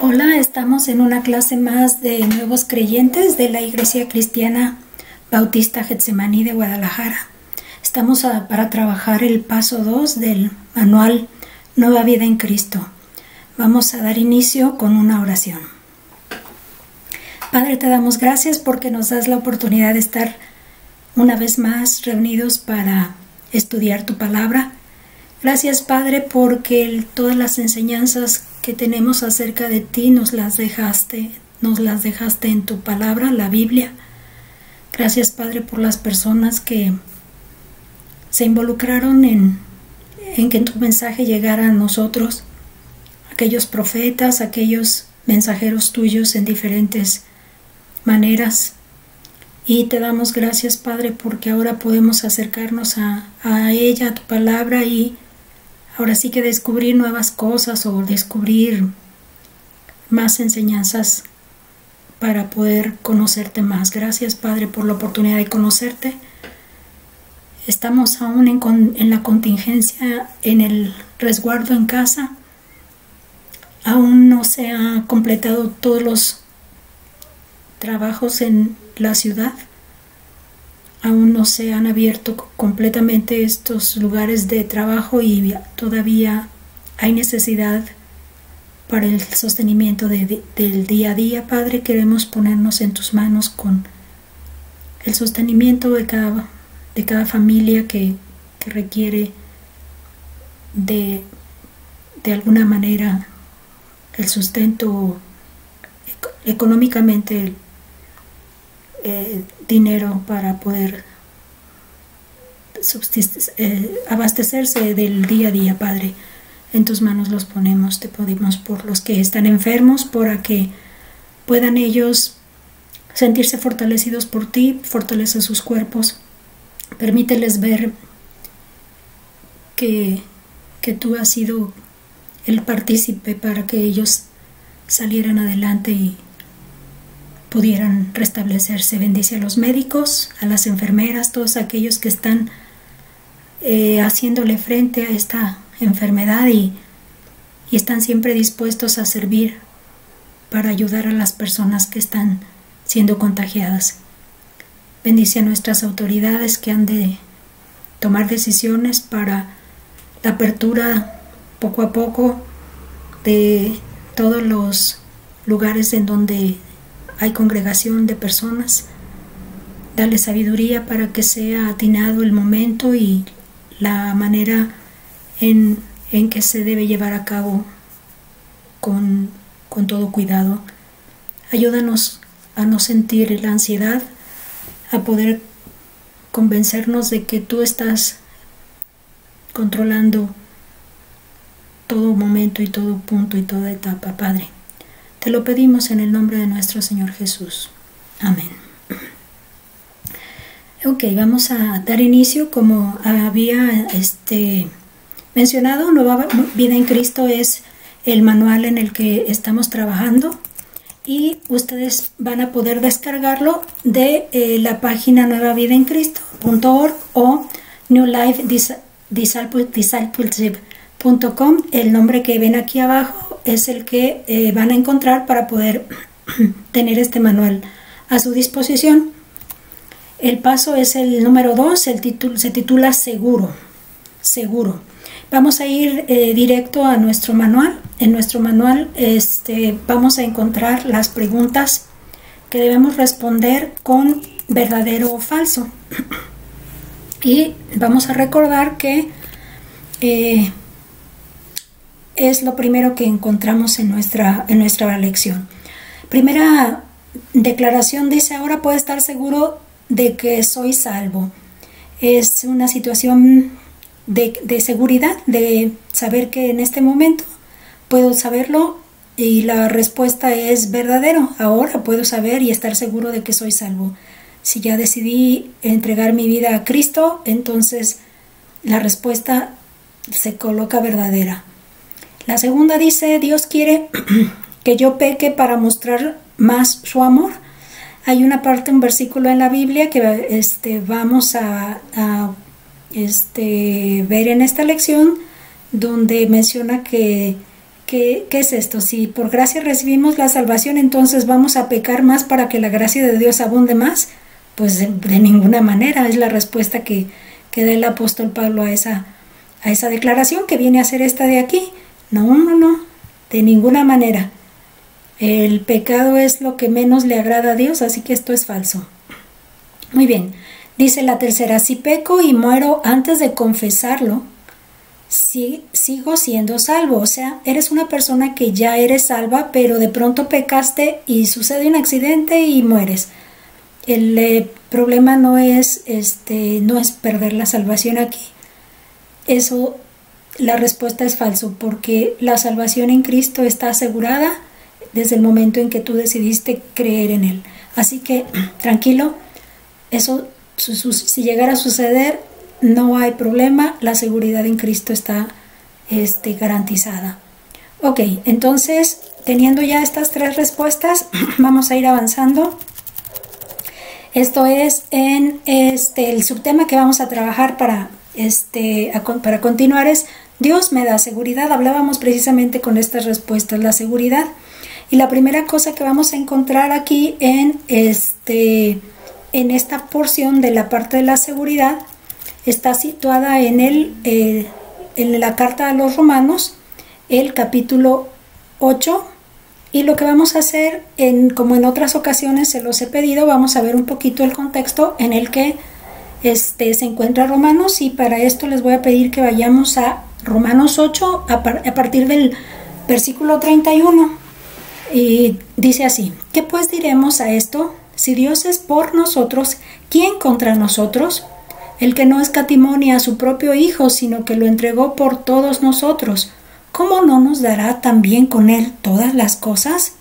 Hola, estamos en una clase más de nuevos creyentes de la Iglesia Cristiana Bautista Getsemaní de Guadalajara. Estamos para trabajar el paso 2 del manual Nueva Vida en Cristo. Vamos a dar inicio con una oración. Padre, te damos gracias porque nos das la oportunidad de estar una vez más reunidos para estudiar tu palabra. Gracias, Padre, porque todas las enseñanzas que tenemos acerca de ti nos las dejaste en tu palabra, la Biblia. Gracias, Padre, por las personas que se involucraron en que tu mensaje llegara a nosotros, aquellos profetas, aquellos mensajeros tuyos en diferentes maneras. Y te damos gracias, Padre, porque ahora podemos acercarnos a ella, a tu palabra, y ahora sí que descubrir nuevas cosas o descubrir más enseñanzas para poder conocerte más. Gracias, Padre, por la oportunidad de conocerte. Estamos aún en la contingencia, en el resguardo en casa. Aún no se han completado todos los trabajos en la ciudad. Aún no se han abierto completamente estos lugares de trabajo y todavía hay necesidad para el sostenimiento del día a día. Padre, queremos ponernos en tus manos con el sostenimiento de cada familia que requiere de alguna manera el sustento económicamente, dinero para poder abastecerse del día a día. Padre, en tus manos los ponemos. Te pedimos por los que están enfermos, para que puedan ellos sentirse fortalecidos por ti. Fortalece sus cuerpos, permíteles ver que tú has sido el partícipe para que ellos salieran adelante y pudieran restablecerse. Bendice a los médicos, a las enfermeras, todos aquellos que están haciéndole frente a esta enfermedad y están siempre dispuestos a servir para ayudar a las personas que están siendo contagiadas. Bendice a nuestras autoridades que han de tomar decisiones para la apertura poco a poco de todos los lugares en donde hay congregación de personas. Dale sabiduría para que sea atinado el momento y la manera en que se debe llevar a cabo con todo cuidado. Ayúdanos a no sentir la ansiedad, a poder convencernos de que tú estás controlando todo momento y todo punto y toda etapa, Padre. Te lo pedimos en el nombre de nuestro Señor Jesús. Amén. Ok, vamos a dar inicio. Como había mencionado, Nueva Vida en Cristo es el manual en el que estamos trabajando y ustedes van a poder descargarlo de la página nuevavidaencristo.org o newlifediscipleship.com. El nombre que ven aquí abajo es el que van a encontrar para poder tener este manual a su disposición. El paso es el número 2, se titula Seguro. Vamos a ir directo a nuestro manual. En nuestro manual vamos a encontrar las preguntas que debemos responder con verdadero o falso. Y vamos a recordar que es lo primero que encontramos en nuestra lección. Primera declaración dice: ahora puedo estar seguro de que soy salvo. Es una situación de seguridad, de saber que en este momento puedo saberlo, y la respuesta es verdadero. Ahora puedo saber y estar seguro de que soy salvo. Si ya decidí entregar mi vida a Cristo, entonces la respuesta se coloca verdadera. La segunda dice: Dios quiere que yo peque para mostrar más su amor. Hay una parte, un versículo en la Biblia que vamos a ver en esta lección, donde menciona que ¿qué es esto? Si por gracia recibimos la salvación, entonces vamos a pecar más para que la gracia de Dios abunde más. Pues de ninguna manera, es la respuesta que da el apóstol Pablo a esa declaración que viene a ser esta de aquí. No, de ninguna manera. El pecado es lo que menos le agrada a Dios, así que esto es falso. Muy bien, dice la tercera: si peco y muero antes de confesarlo, sigo siendo salvo. O sea, eres una persona que ya eres salva, pero de pronto pecaste y sucede un accidente y mueres. El problema no es perder la salvación aquí. Eso, la respuesta es falso, porque la salvación en Cristo está asegurada desde el momento en que tú decidiste creer en Él. Así que tranquilo, eso si llegara a suceder, no hay problema, la seguridad en Cristo está garantizada. Ok, entonces, teniendo ya estas tres respuestas, vamos a ir avanzando. Esto es en el subtema que vamos a trabajar para continuar es: Dios me da seguridad. Hablábamos precisamente con estas respuestas, la seguridad. Y la primera cosa que vamos a encontrar aquí en esta porción de la parte de la seguridad está situada en la carta a los Romanos, el capítulo 8. Y lo que vamos a hacer, como en otras ocasiones se los he pedido, vamos a ver un poquito el contexto en el que se encuentra Romanos, y para esto les voy a pedir que vayamos a Romanos 8 a partir del versículo 31. Y dice así: ¿qué pues diremos a esto? Si Dios es por nosotros, ¿quién contra nosotros? El que no escatimó ni a su propio Hijo, sino que lo entregó por todos nosotros, ¿cómo no nos dará también con Él todas las cosas?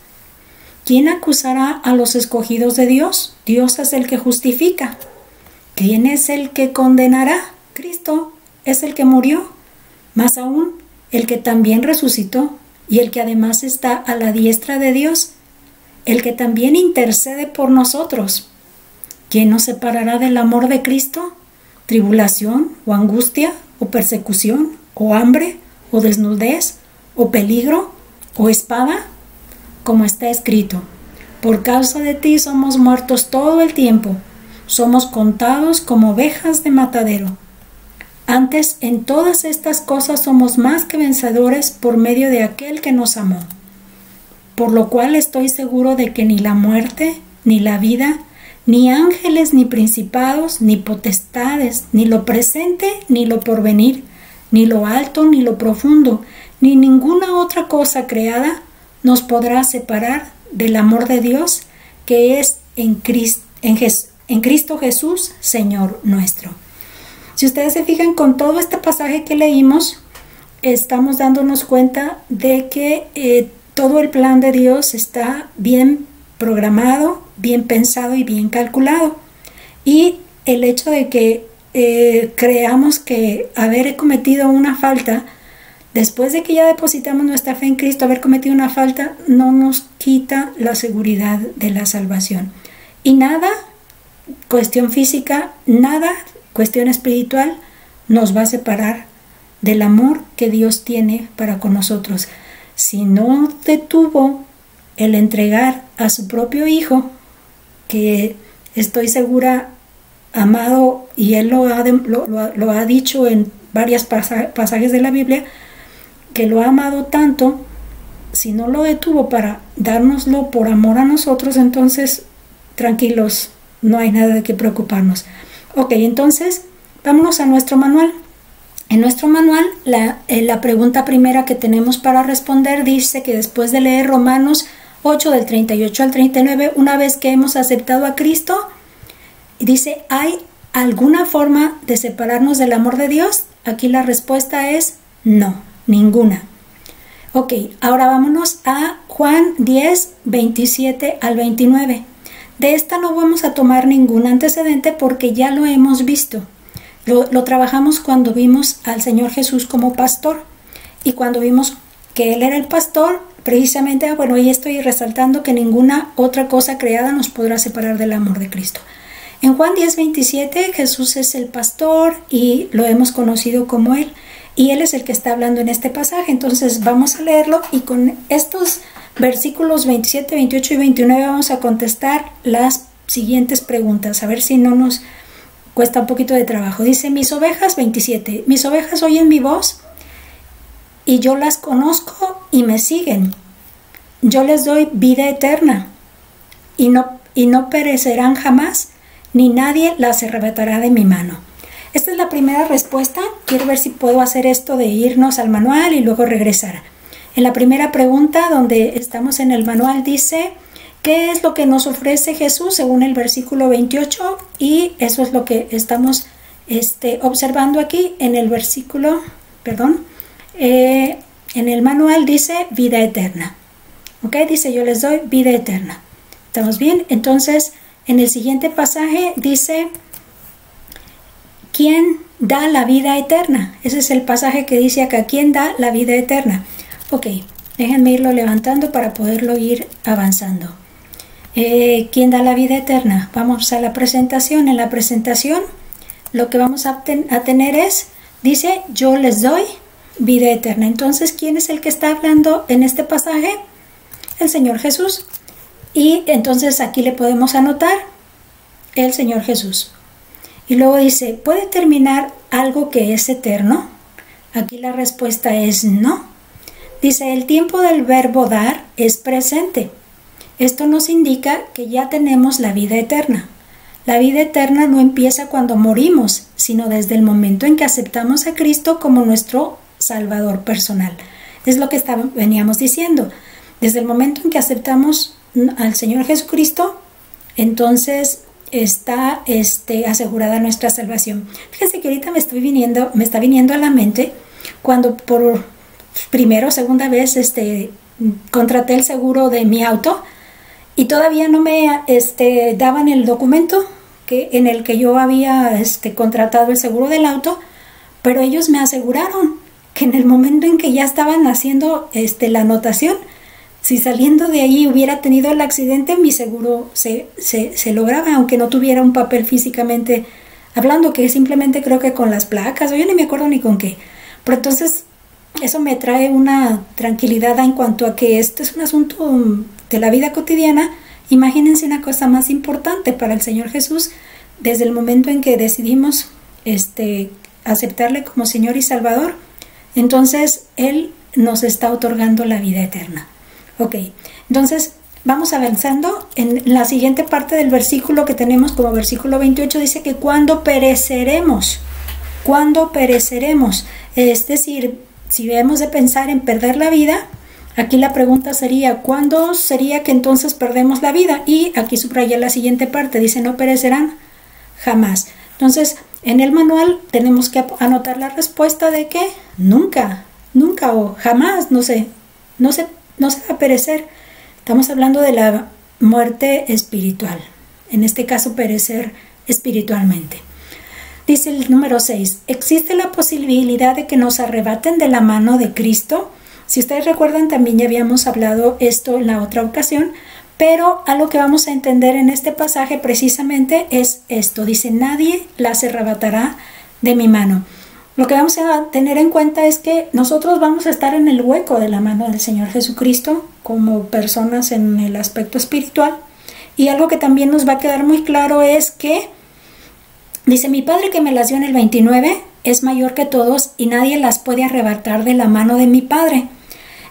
¿Quién acusará a los escogidos de Dios? Dios es el que justifica. ¿Quién es el que condenará? Cristo es el que murió, más aún el que también resucitó, y el que además está a la diestra de Dios, el que también intercede por nosotros. ¿Quién nos separará del amor de Cristo? ¿Tribulación, o angustia, o persecución, o hambre, o desnudez, o peligro, o espada? Como está escrito: por causa de ti somos muertos todo el tiempo, somos contados como ovejas de matadero. Antes, en todas estas cosas somos más que vencedores por medio de aquel que nos amó. Por lo cual estoy seguro de que ni la muerte, ni la vida, ni ángeles, ni principados, ni potestades, ni lo presente, ni lo porvenir, ni lo alto, ni lo profundo, ni ninguna otra cosa creada nos podrá separar del amor de Dios que es en Cristo Jesús, Señor nuestro. Si ustedes se fijan, con todo este pasaje que leímos, estamos dándonos cuenta de que todo el plan de Dios está bien programado, bien pensado y bien calculado. Y el hecho de que creamos que haber cometido una falta, después de que ya depositamos nuestra fe en Cristo, haber cometido una falta no nos quita la seguridad de la salvación. Y nada, cuestión física, nada, cuestión espiritual, nos va a separar del amor que Dios tiene para con nosotros. Si no detuvo el entregar a su propio Hijo, que estoy segura, amado, y Él lo ha dicho en varios pasajes de la Biblia, que lo ha amado tanto, si no lo detuvo para dárnoslo por amor a nosotros, entonces tranquilos, no hay nada de qué preocuparnos. Ok, entonces vámonos a nuestro manual. En nuestro manual, la pregunta primera que tenemos para responder dice que después de leer Romanos 8 del 38 al 39, una vez que hemos aceptado a Cristo, dice: ¿hay alguna forma de separarnos del amor de Dios? Aquí la respuesta es no, ninguna. Ok, ahora vámonos a Juan 10, 27 al 29. De esta no vamos a tomar ningún antecedente porque ya lo hemos visto. Lo trabajamos cuando vimos al Señor Jesús como pastor, y cuando vimos que Él era el pastor, precisamente, hoy estoy resaltando que ninguna otra cosa creada nos podrá separar del amor de Cristo. En Juan 10:27, Jesús es el pastor y lo hemos conocido como Él. y Él es el que está hablando en este pasaje. Entonces vamos a leerlo y con estos versículos 27, 28 y 29 vamos a contestar las siguientes preguntas, a ver si no nos cuesta un poquito de trabajo. Dice, mis ovejas, 27, mis ovejas oyen mi voz y yo las conozco y me siguen. Yo les doy vida eterna y no perecerán jamás, ni nadie las arrebatará de mi mano. Esta es la primera respuesta. Quiero ver si puedo hacer esto de irnos al manual y luego regresar. En la primera pregunta, donde estamos en el manual, dice, ¿qué es lo que nos ofrece Jesús según el versículo 28? Y eso es lo que estamos observando aquí en el versículo, en el manual dice vida eterna. ¿Ok? Dice, yo les doy vida eterna. ¿Estamos bien? Entonces, en el siguiente pasaje dice, ¿quién da la vida eterna? Ese es el pasaje que dice acá, ¿quién da la vida eterna? Ok, déjenme irlo levantando para poderlo ir avanzando. ¿Quién da la vida eterna? Vamos a la presentación. En la presentación, lo que vamos a tener es, dice, yo les doy vida eterna. Entonces, ¿quién es el que está hablando en este pasaje? El Señor Jesús. Y entonces aquí le podemos anotar el Señor Jesús. Y luego dice, ¿puede terminar algo que es eterno? Aquí la respuesta es no. Dice, el tiempo del verbo dar es presente. Esto nos indica que ya tenemos la vida eterna. La vida eterna no empieza cuando morimos, sino desde el momento en que aceptamos a Cristo como nuestro Salvador personal. Es lo que veníamos diciendo. Desde el momento en que aceptamos al Señor Jesucristo, entonces está asegurada nuestra salvación. Fíjense que ahorita me está viniendo a la mente cuando por primera o segunda vez contraté el seguro de mi auto y todavía no me daban el documento en el que yo había contratado el seguro del auto, pero ellos me aseguraron que en el momento en que ya estaban haciendo la anotación, si saliendo de allí hubiera tenido el accidente, mi seguro se lograba, aunque no tuviera un papel físicamente hablando, que simplemente creo que con las placas, o yo ni me acuerdo ni con qué. Pero entonces eso me trae una tranquilidad en cuanto a que este es un asunto de la vida cotidiana. Imagínense una cosa más importante para el Señor Jesús, desde el momento en que decidimos aceptarle como Señor y Salvador, entonces Él nos está otorgando la vida eterna. Ok, entonces vamos avanzando. En la siguiente parte del versículo que tenemos como versículo 28 dice que cuando pereceremos, es decir, si debemos de pensar en perder la vida, aquí la pregunta sería, ¿cuándo sería que entonces perdemos la vida? Y aquí subrayé la siguiente parte, dice, no perecerán jamás. Entonces, en el manual tenemos que anotar la respuesta de que nunca o jamás, no se va a perecer. Estamos hablando de la muerte espiritual, en este caso perecer espiritualmente. Dice el número 6, ¿existe la posibilidad de que nos arrebaten de la mano de Cristo? Si ustedes recuerdan, también ya habíamos hablado esto en la otra ocasión, pero algo que vamos a entender en este pasaje precisamente es esto. Dice, nadie las arrebatará de mi mano. Lo que vamos a tener en cuenta es que nosotros vamos a estar en el hueco de la mano del Señor Jesucristo como personas en el aspecto espiritual. Y algo que también nos va a quedar muy claro es que, dice, mi Padre que me las dio en el 29 es mayor que todos y nadie las puede arrebatar de la mano de mi Padre.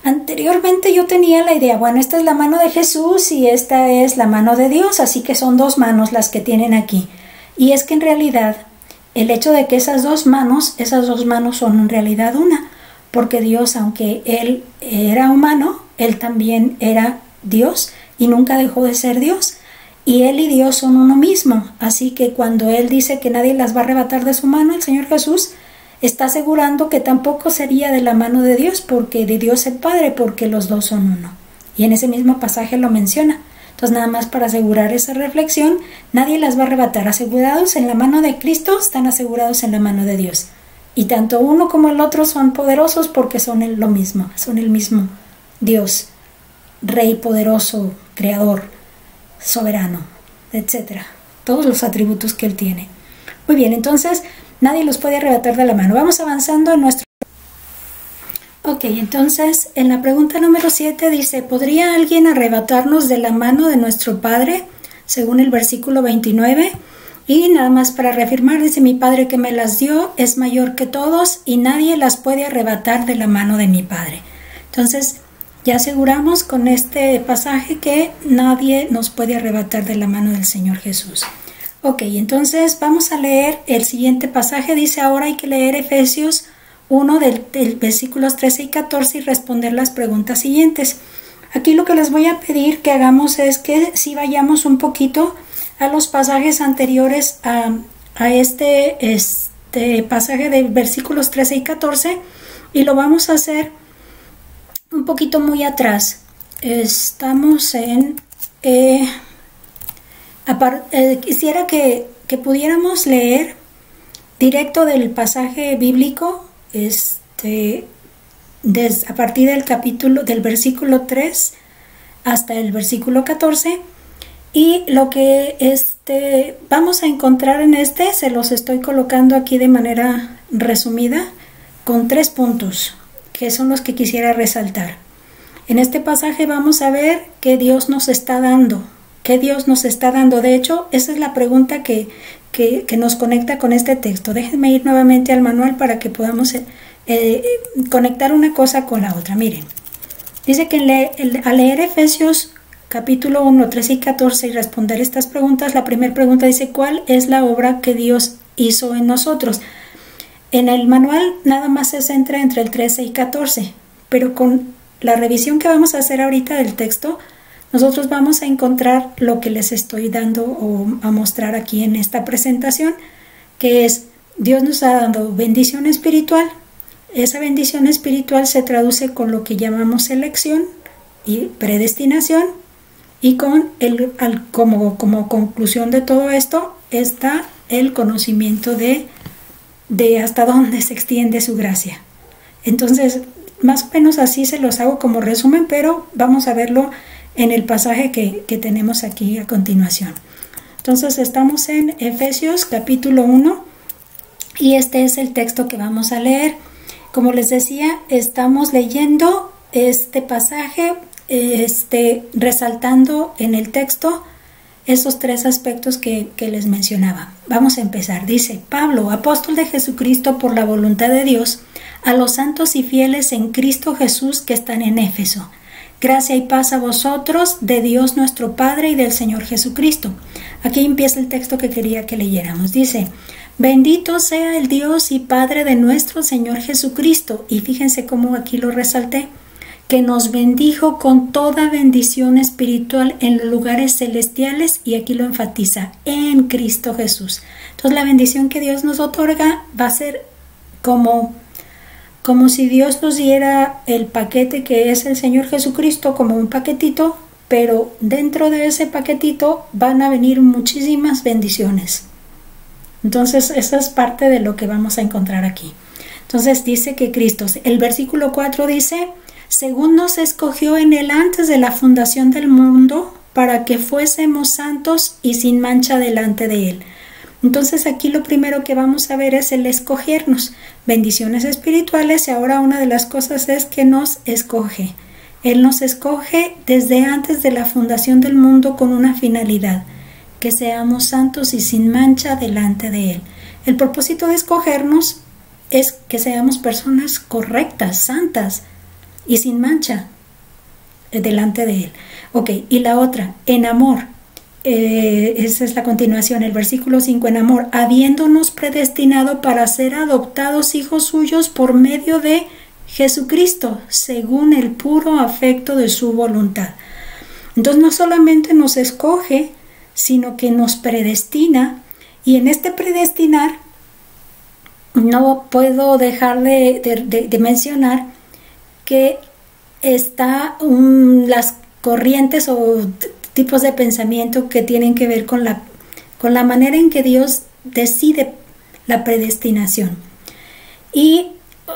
Anteriormente yo tenía la idea, bueno, esta es la mano de Jesús y esta es la mano de Dios, así que son dos manos las que tienen aquí. Y es que en realidad el hecho de que esas dos manos son en realidad una, porque Dios, aunque Él era humano, Él también era Dios y nunca dejó de ser Dios. Y Él y Dios son uno mismo, así que cuando Él dice que nadie las va a arrebatar de su mano, el Señor Jesús está asegurando que tampoco sería de la mano de Dios, porque de Dios el Padre, porque los dos son uno. Y en ese mismo pasaje lo menciona. Entonces, nada más para asegurar esa reflexión, nadie las va a arrebatar. Asegurados en la mano de Cristo, están asegurados en la mano de Dios. Y tanto uno como el otro son poderosos porque son lo mismo, son el mismo Dios, Rey poderoso, Creador, soberano, etcétera. Todos los atributos que Él tiene. Muy bien, entonces nadie los puede arrebatar de la mano. Vamos avanzando en nuestro Ok, entonces en la pregunta número 7 dice, ¿podría alguien arrebatarnos de la mano de nuestro Padre? Según el versículo 29. Y nada más para reafirmar, dice, mi Padre que me las dio es mayor que todos y nadie las puede arrebatar de la mano de mi Padre. Entonces, ya aseguramos con este pasaje que nadie nos puede arrebatar de la mano del Señor Jesús. Ok, entonces vamos a leer el siguiente pasaje. Dice, ahora hay que leer Efesios 1 del versículos 13 y 14 y responder las preguntas siguientes. Aquí lo que les voy a pedir que hagamos es que si vayamos un poquito a los pasajes anteriores a este pasaje de versículos 13 y 14 y lo vamos a hacer un poquito muy atrás. Estamos en... quisiera que pudiéramos leer directo del pasaje bíblico a partir del capítulo del versículo 3 hasta el versículo 14 y lo que vamos a encontrar en se los estoy colocando aquí de manera resumida con 3 puntos que son los que quisiera resaltar. En este pasaje vamos a ver qué Dios nos está dando. ¿Qué Dios nos está dando? De hecho, esa es la pregunta que nos conecta con este texto. Déjenme ir nuevamente al manual para que podamos conectar una cosa con la otra. Miren, dice que al leer Efesios capítulo 1, 13 y 14 y responder estas preguntas, la primera pregunta dice, ¿cuál es la obra que Dios hizo en nosotros? En el manual nada más se centra entre el 13 y 14, pero con la revisión que vamos a hacer ahorita del texto, nosotros vamos a encontrar lo que les estoy dando o a mostrar aquí en esta presentación, que es Dios nos ha dado bendición espiritual. Esa bendición espiritual se traduce con lo que llamamos elección y predestinación, y con como conclusión de todo esto está el conocimiento de hasta dónde se extiende su gracia. Entonces, más o menos así se los hago como resumen, pero vamos a verlo en el pasaje que tenemos aquí a continuación. Entonces estamos en Efesios capítulo 1 y este es el texto que vamos a leer. Como les decía, estamos leyendo este pasaje, resaltando en el texto esos 3 aspectos que les mencionaba. Vamos a empezar. Dice, Pablo, apóstol de Jesucristo por la voluntad de Dios, a los santos y fieles en Cristo Jesús que están en Éfeso. Gracia y paz a vosotros, de Dios nuestro Padre y del Señor Jesucristo. Aquí empieza el texto que quería que leyéramos. Dice, bendito sea el Dios y Padre de nuestro Señor Jesucristo. Y fíjense cómo aquí lo resalté, que nos bendijo con toda bendición espiritual en los lugares celestiales, y aquí lo enfatiza, en Cristo Jesús. Entonces la bendición que Dios nos otorga va a ser como si Dios nos diera el paquete que es el Señor Jesucristo, como un paquetito, pero dentro de ese paquetito van a venir muchísimas bendiciones. Entonces esa es parte de lo que vamos a encontrar aquí. Entonces dice que Cristo, el versículo 4 dice, según nos escogió en él antes de la fundación del mundo, para que fuésemos santos y sin mancha delante de él. Entonces aquí lo primero que vamos a ver es el escogernos, bendiciones espirituales, y ahora una de las cosas es que nos escoge. Él nos escoge desde antes de la fundación del mundo con una finalidad, que seamos santos y sin mancha delante de él. El propósito de escogernos es que seamos personas correctas, santas y sin mancha delante de él. Ok, y la otra, en amor. Esa es la continuación, el versículo 5, en amor, habiéndonos predestinado para ser adoptados hijos suyos por medio de Jesucristo, según el puro afecto de su voluntad. Entonces no solamente nos escoge, sino que nos predestina, y en este predestinar no puedo dejar de mencionar que está las corrientes o tipos de pensamiento que tienen que ver con la manera en que Dios decide la predestinación. Y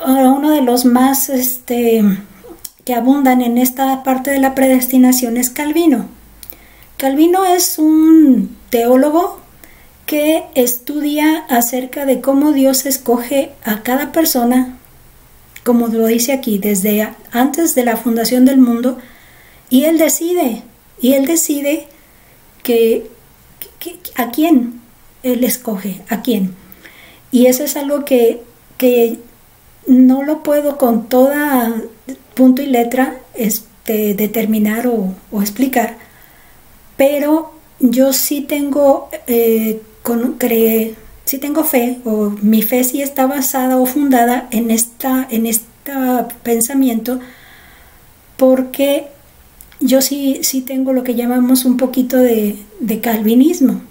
uno de los más que abundan en esta parte de la predestinación es Calvino. Calvino es un teólogo que estudia acerca de cómo Dios escoge a cada persona como lo dice aquí, desde antes de la fundación del mundo, y Él decide que a quién Él escoge, a quién. Y eso es algo que no lo puedo con toda punto y letra determinar o explicar, pero yo sí tengo sí tengo fe, o mi fe sí está basada o fundada en este pensamiento, porque yo sí tengo lo que llamamos un poquito de calvinismo.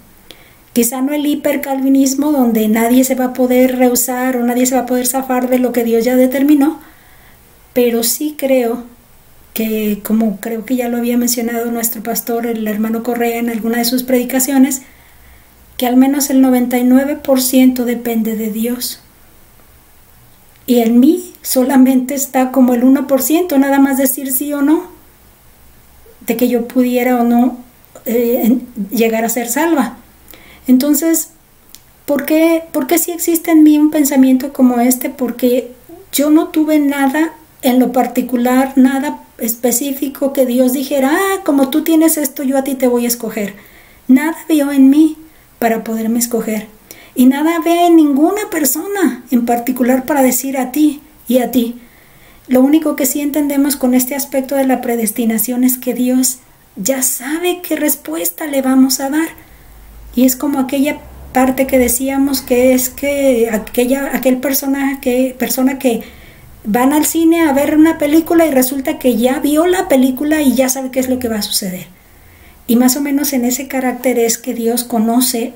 Quizá no el hipercalvinismo, donde nadie se va a poder rehusar o nadie se va a poder zafar de lo que Dios ya determinó, pero sí creo que, como creo que ya lo había mencionado nuestro pastor, el hermano Correa, en alguna de sus predicaciones, que al menos el 99% depende de Dios. Y en mí solamente está como el 1%, nada más decir sí o no, de que yo pudiera o no llegar a ser salva. Entonces, ¿por qué sí existe en mí un pensamiento como este? Porque yo no tuve nada en lo particular, nada específico que Dios dijera, como tú tienes esto, yo a ti te voy a escoger. Nada vio en mí para poderme escoger. Y nada ve en ninguna persona en particular para decir a ti y a ti. Lo único que sí entendemos con este aspecto de la predestinación es que Dios ya sabe qué respuesta le vamos a dar. Y es como aquella parte que decíamos, que es que aquel persona que van al cine a ver una película y resulta que ya vio la película y ya sabe qué es lo que va a suceder. Y más o menos en ese carácter es que Dios conoce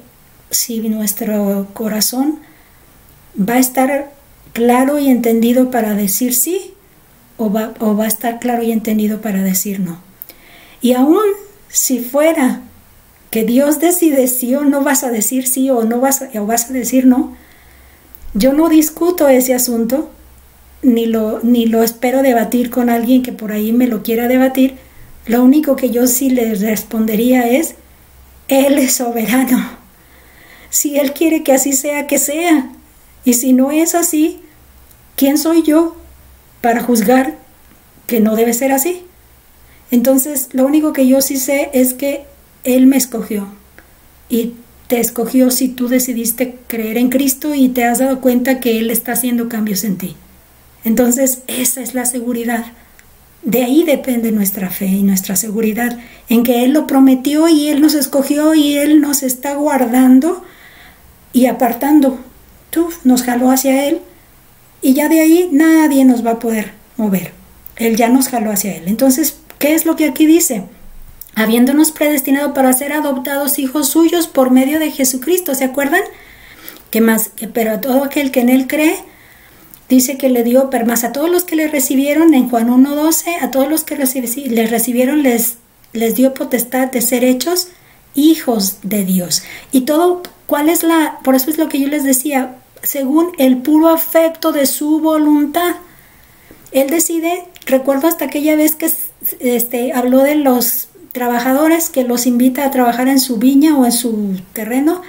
si nuestro corazón va a estar claro y entendido para decir sí, o va a estar claro y entendido para decir no. Y aún si fuera que Dios decide sí o no vas a decir sí, o vas a decir no, yo no discuto ese asunto, ni lo espero debatir con alguien que por ahí me lo quiera debatir. Lo único que yo sí les respondería es: Él es soberano. Si Él quiere que así sea, que sea. Y si no es así, ¿quién soy yo para juzgar que no debe ser así? Entonces, lo único que yo sí sé es que Él me escogió. Y te escogió si tú decidiste creer en Cristo y te has dado cuenta que Él está haciendo cambios en ti. Entonces, esa es la seguridad. De ahí depende nuestra fe y nuestra seguridad, en que Él lo prometió y Él nos escogió y Él nos está guardando y apartando. Nos jaló hacia Él y ya de ahí nadie nos va a poder mover. Él ya nos jaló hacia Él. Entonces, ¿qué es lo que aquí dice? Habiéndonos predestinado para ser adoptados hijos suyos por medio de Jesucristo. ¿Se acuerdan? Pero a todo aquel que en Él cree, dice que le dio, pero más a todos los que le recibieron, en Juan 1:12, a todos los que le recibieron les dio potestad de ser hechos hijos de Dios. Y todo, por eso es lo que yo les decía, según el puro afecto de su voluntad. Él decide, recuerdo hasta aquella vez que habló de los trabajadores, que los invita a trabajar en su viña o en su terreno,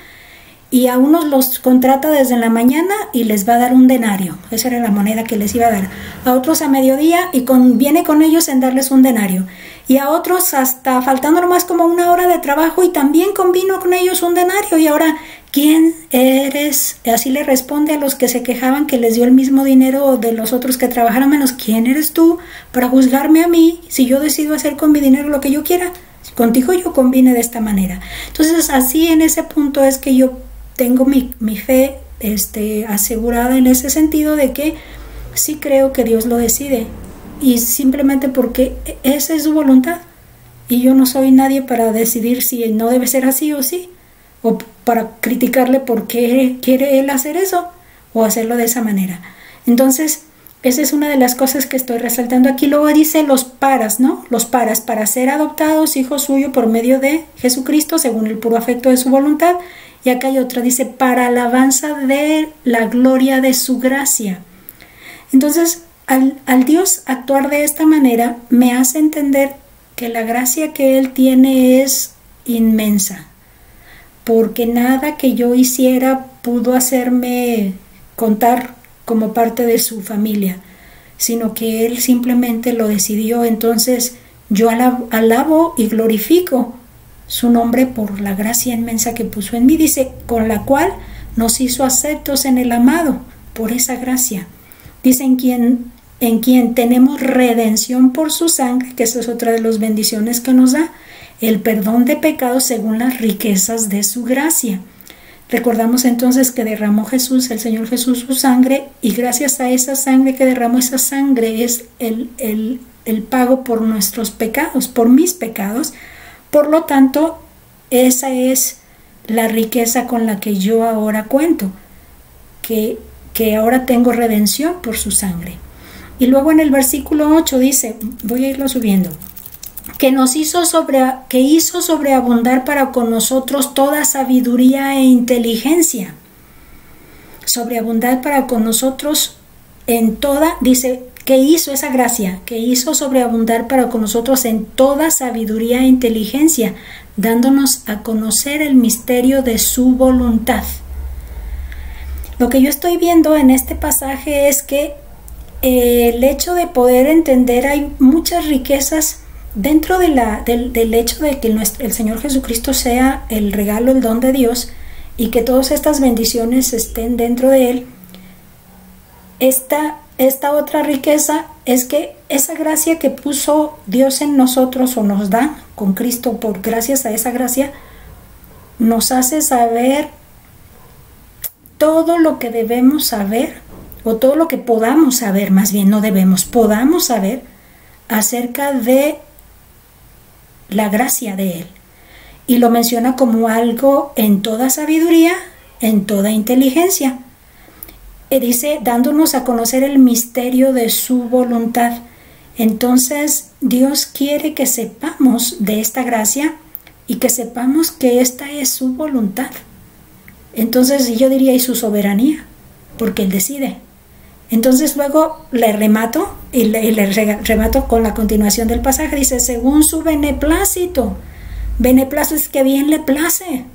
y a unos los contrata desde la mañana y les va a dar un denario. Esa era la moneda que les iba a dar. A otros a mediodía y viene con ellos en darles un denario. Y a otros hasta faltando nomás como una hora de trabajo y también convino con ellos un denario. Y ahora, ¿quién eres? Así le responde a los que se quejaban que les dio el mismo dinero de los otros que trabajaron menos. ¿Quién eres tú para juzgarme a mí si yo decido hacer con mi dinero lo que yo quiera? Contigo yo convine de esta manera. Entonces, así en ese punto es que yo tengo mi fe asegurada en ese sentido, de que sí creo que Dios lo decide, y simplemente porque esa es su voluntad, y yo no soy nadie para decidir si no debe ser así o sí, o para criticarle por qué quiere Él hacer eso o hacerlo de esa manera. Entonces, esa es una de las cosas que estoy resaltando aquí. Luego dice los paras, ¿no? Los paras, para ser adoptados hijos suyos por medio de Jesucristo, según el puro afecto de su voluntad. Y acá hay otra, dice, para alabanza de la gloria de su gracia. Entonces, al Dios actuar de esta manera, me hace entender que la gracia que Él tiene es inmensa, porque nada que yo hiciera pudo hacerme contar como parte de su familia. sino que Él simplemente lo decidió. Entonces yo alabo y glorifico su nombre por la gracia inmensa que puso en mí, dice, con la cual nos hizo aceptos en el amado, por esa gracia. Dice, en quien tenemos redención por su sangre, que esa es otra de las bendiciones que nos da, el perdón de pecados según las riquezas de su gracia. Recordamos entonces que derramó Jesús, el Señor Jesús, su sangre, y gracias a esa sangre que derramó, esa sangre es el pago por nuestros pecados, por mis pecados. Por lo tanto, esa es la riqueza con la que yo ahora cuento, que ahora tengo redención por su sangre. Y luego en el versículo 8 dice, voy a irlo subiendo, que hizo sobreabundar para con nosotros toda sabiduría e inteligencia. Sobreabundar para con nosotros en toda, dice, que hizo esa gracia, que hizo sobreabundar para con nosotros en toda sabiduría e inteligencia, dándonos a conocer el misterio de su voluntad. Lo que yo estoy viendo en este pasaje es que el hecho de poder entender, hay muchas riquezas dentro de del hecho de que el Señor Jesucristo sea el regalo, el don de Dios, y que todas estas bendiciones estén dentro de Él. Esta otra riqueza es que esa gracia que puso Dios en nosotros o nos da con Cristo, por gracias a esa gracia, nos hace saber todo lo que debemos saber, o todo lo que podamos saber, más bien no debemos, podamos saber acerca de la gracia de Él. Y lo menciona como algo en toda sabiduría, en toda inteligencia. Dice, dándonos a conocer el misterio de su voluntad. Entonces, Dios quiere que sepamos de esta gracia y que sepamos que esta es su voluntad. Entonces, yo diría, y su soberanía, porque Él decide. Entonces, luego le remato, y le remato con la continuación del pasaje. Dice, según su beneplácito. Beneplácito es que bien le place.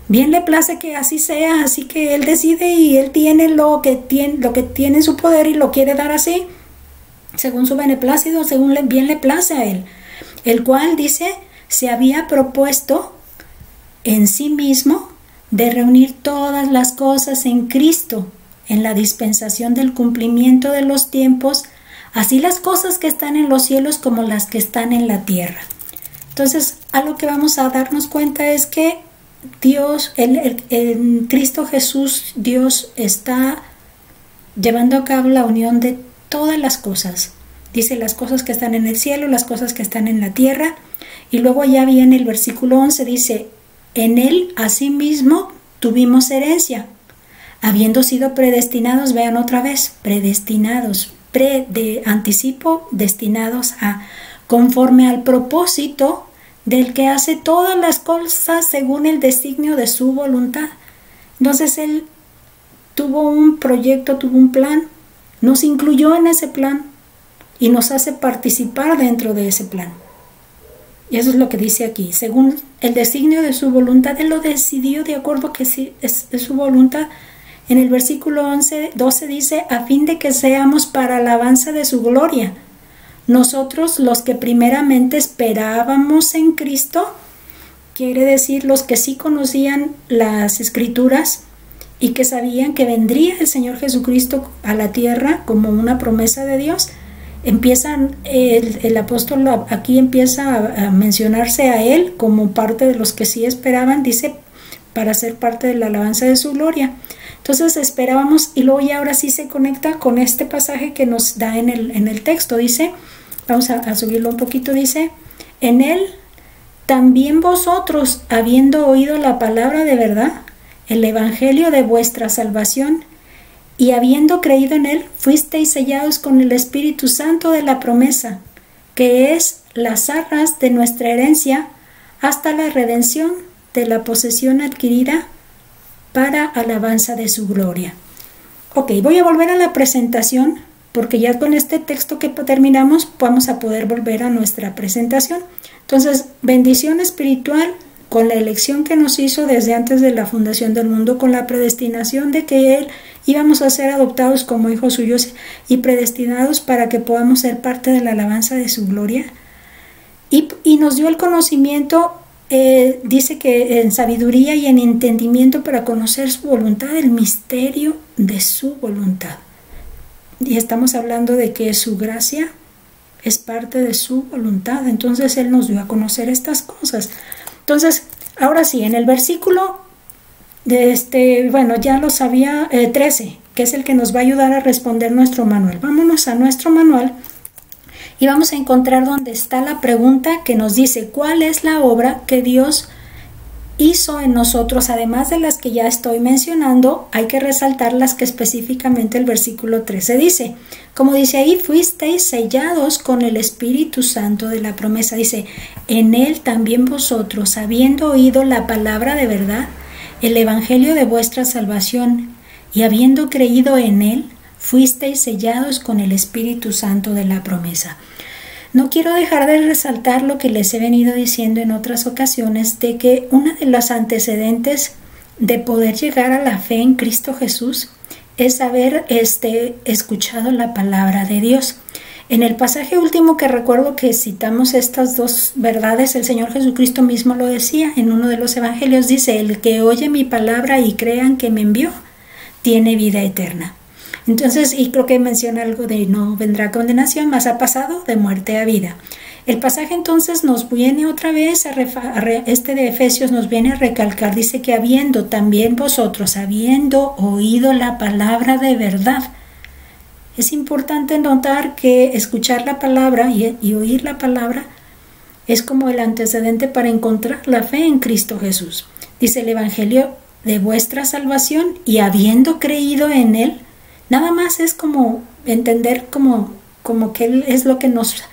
Bien le place que así sea, así que Él decide y Él tiene lo que tiene en su poder y lo quiere dar así, según su beneplácito, según bien le place a Él, el cual, dice, se había propuesto en sí mismo de reunir todas las cosas en Cristo, en la dispensación del cumplimiento de los tiempos, así las cosas que están en los cielos como las que están en la tierra. Entonces, algo que vamos a darnos cuenta es que Dios, en Cristo Jesús, Dios está llevando a cabo la unión de todas las cosas. Dice las cosas que están en el cielo, las cosas que están en la tierra. Y luego ya viene el versículo 11, dice, en Él asimismo tuvimos herencia, habiendo sido predestinados, vean otra vez, predestinados, de anticipo, destinados a, conforme al propósito del que hace todas las cosas según el designio de su voluntad. Entonces Él tuvo un proyecto, tuvo un plan, nos incluyó en ese plan y nos hace participar dentro de ese plan. Y eso es lo que dice aquí, según el designio de su voluntad. Él lo decidió de acuerdo que sí, es su voluntad. En el versículo 12 dice, a fin de que seamos para alabanza de su gloria. Nosotros, los que primeramente esperábamos en Cristo, quiere decir los que sí conocían las Escrituras y que sabían que vendría el Señor Jesucristo a la tierra como una promesa de Dios, el apóstol aquí empieza a mencionarse a él como parte de los que sí esperaban, dice, para ser parte de la alabanza de su gloria. Entonces esperábamos, y luego ya ahora sí se conecta con este pasaje que nos da en el texto. Dice, vamos a subirlo un poquito, dice, en Él también vosotros, habiendo oído la palabra de verdad, el evangelio de vuestra salvación, y habiendo creído en Él, fuisteis sellados con el Espíritu Santo de la promesa, que es las arras de nuestra herencia, hasta la redención de la posesión adquirida para alabanza de su gloria. Ok, voy a volver a la presentación, porque ya con este texto que terminamos vamos a poder volver a nuestra presentación. Entonces, bendición espiritual con la elección que nos hizo desde antes de la fundación del mundo, con la predestinación de que Él íbamos a ser adoptados como hijos suyos y predestinados para que podamos ser parte de la alabanza de su gloria. Y nos dio el conocimiento, dice que en sabiduría y en entendimiento para conocer su voluntad, el misterio de su voluntad. Y estamos hablando de que su gracia es parte de su voluntad. Entonces Él nos dio a conocer estas cosas. Entonces, ahora sí, en el versículo ya lo sabía, 13, que es el que nos va a ayudar a responder nuestro manual. Vámonos a nuestro manual y vamos a encontrar donde está la pregunta que nos dice ¿cuál es la obra que Dios hizo en nosotros? Además de las que ya estoy mencionando, hay que resaltar las que específicamente el versículo 13 dice. Como dice ahí, fuisteis sellados con el Espíritu Santo de la promesa. Dice, en Él también vosotros, habiendo oído la palabra de verdad, el evangelio de vuestra salvación, y habiendo creído en Él, fuisteis sellados con el Espíritu Santo de la promesa. No quiero dejar de resaltar lo que les he venido diciendo en otras ocasiones, de que uno de los antecedentes de poder llegar a la fe en Cristo Jesús es haber escuchado la palabra de Dios. En el pasaje último que recuerdo que citamos estas dos verdades, el Señor Jesucristo mismo lo decía en uno de los evangelios, dice, el que oye mi palabra y crean que me envió, tiene vida eterna. Entonces, y creo que menciona algo de no vendrá condenación, mas ha pasado de muerte a vida. El pasaje entonces nos viene otra vez, de Efesios nos viene a recalcar, dice que habiendo también vosotros, habiendo oído la palabra de verdad. Es importante notar que escuchar la palabra y oír la palabra es como el antecedente para encontrar la fe en Cristo Jesús. Dice el evangelio de vuestra salvación y habiendo creído en Él, nada más es como entender como que Él es lo que nos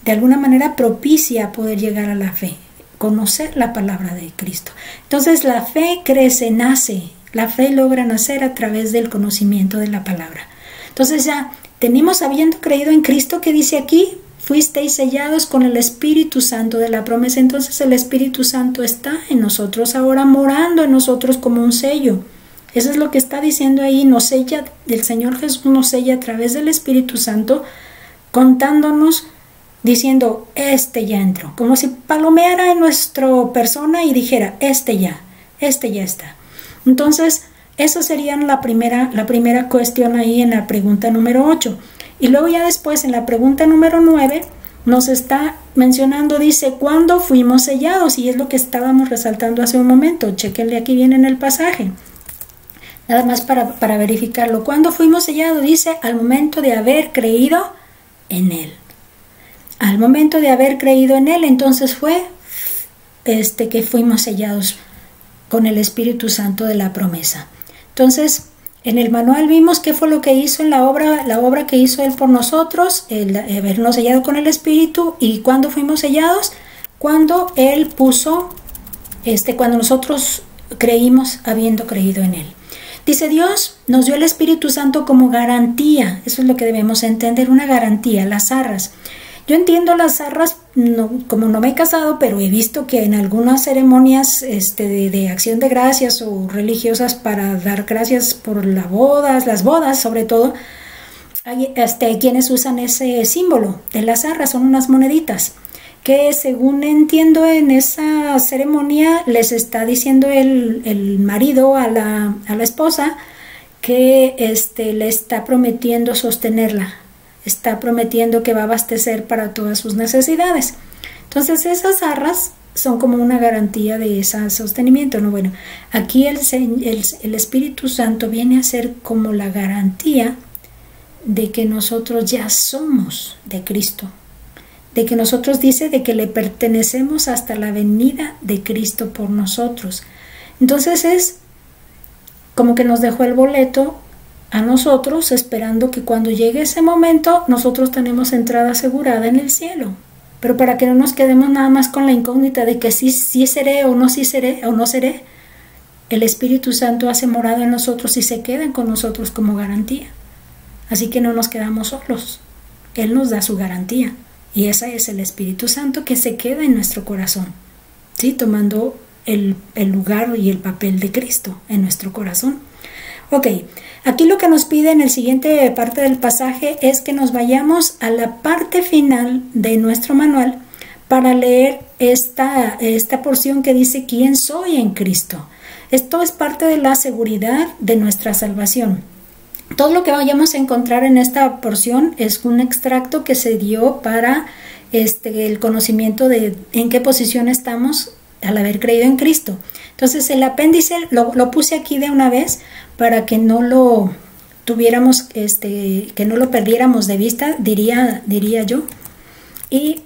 de alguna manera propicia poder llegar a la fe, conocer la palabra de Cristo. Entonces la fe crece, nace, la fe logra nacer a través del conocimiento de la palabra. Entonces ya tenemos, habiendo creído en Cristo, que dice aquí, fuisteis sellados con el Espíritu Santo de la promesa. Entonces el Espíritu Santo está en nosotros ahora, morando en nosotros como un sello. Eso es lo que está diciendo ahí, nos sella, el Señor Jesús nos sella a través del Espíritu Santo, contándonos, diciendo, ya entró, como si palomeara en nuestra persona y dijera, ya está. Entonces, esa sería la primera cuestión ahí en la pregunta número 8. Y luego ya después en la pregunta número 9 nos está mencionando, dice, ¿cuándo fuimos sellados? Y es lo que estábamos resaltando hace un momento. Chequenle, aquí viene en el pasaje. Nada más para verificarlo. ¿Cuándo fuimos sellados? Dice, al momento de haber creído en Él. Al momento de haber creído en Él, entonces fue que fuimos sellados con el Espíritu Santo de la promesa. Entonces, en el manual vimos qué fue lo que hizo en la obra que hizo Él por nosotros, el habernos sellado con el Espíritu. ¿Y cuándo fuimos sellados? Cuando Él puso, cuando nosotros creímos habiendo creído en Él. Dice, Dios nos dio el Espíritu Santo como garantía. Eso es lo que debemos entender, una garantía, las arras. Yo entiendo las arras, como no me he casado, pero he visto que en algunas ceremonias de acción de gracias o religiosas para dar gracias por las bodas sobre todo, hay quienes usan ese símbolo de las arras, son unas moneditas, que según entiendo en esa ceremonia les está diciendo el marido a la esposa que le está prometiendo sostenerla. Está prometiendo que va a abastecer para todas sus necesidades. Entonces esas arras son como una garantía de ese sostenimiento, ¿no? Bueno, aquí el Espíritu Santo viene a ser como la garantía de que nosotros ya somos de Cristo, de que nosotros dice de que le pertenecemos hasta la venida de Cristo por nosotros. Entonces es como que nos dejó el boleto a nosotros, esperando que cuando llegue ese momento nosotros tenemos entrada asegurada en el cielo. Pero para que no nos quedemos nada más con la incógnita de que sí seré o no seré, el Espíritu Santo hace morada en nosotros y se queda con nosotros como garantía. Así que no nos quedamos solos. Él nos da su garantía y ese es el Espíritu Santo que se queda en nuestro corazón, ¿sí? Tomando el lugar y el papel de Cristo en nuestro corazón. Ok, aquí lo que nos pide en el siguiente parte del pasaje es que nos vayamos a la parte final de nuestro manual para leer esta porción que dice ¿quién soy en Cristo? Esto es parte de la seguridad de nuestra salvación. Todo lo que vayamos a encontrar en esta porción es un extracto que se dio para el conocimiento de en qué posición estamos al haber creído en Cristo. Entonces el apéndice lo puse aquí de una vez para que no lo tuviéramos, que no lo perdiéramos de vista, diría yo. Y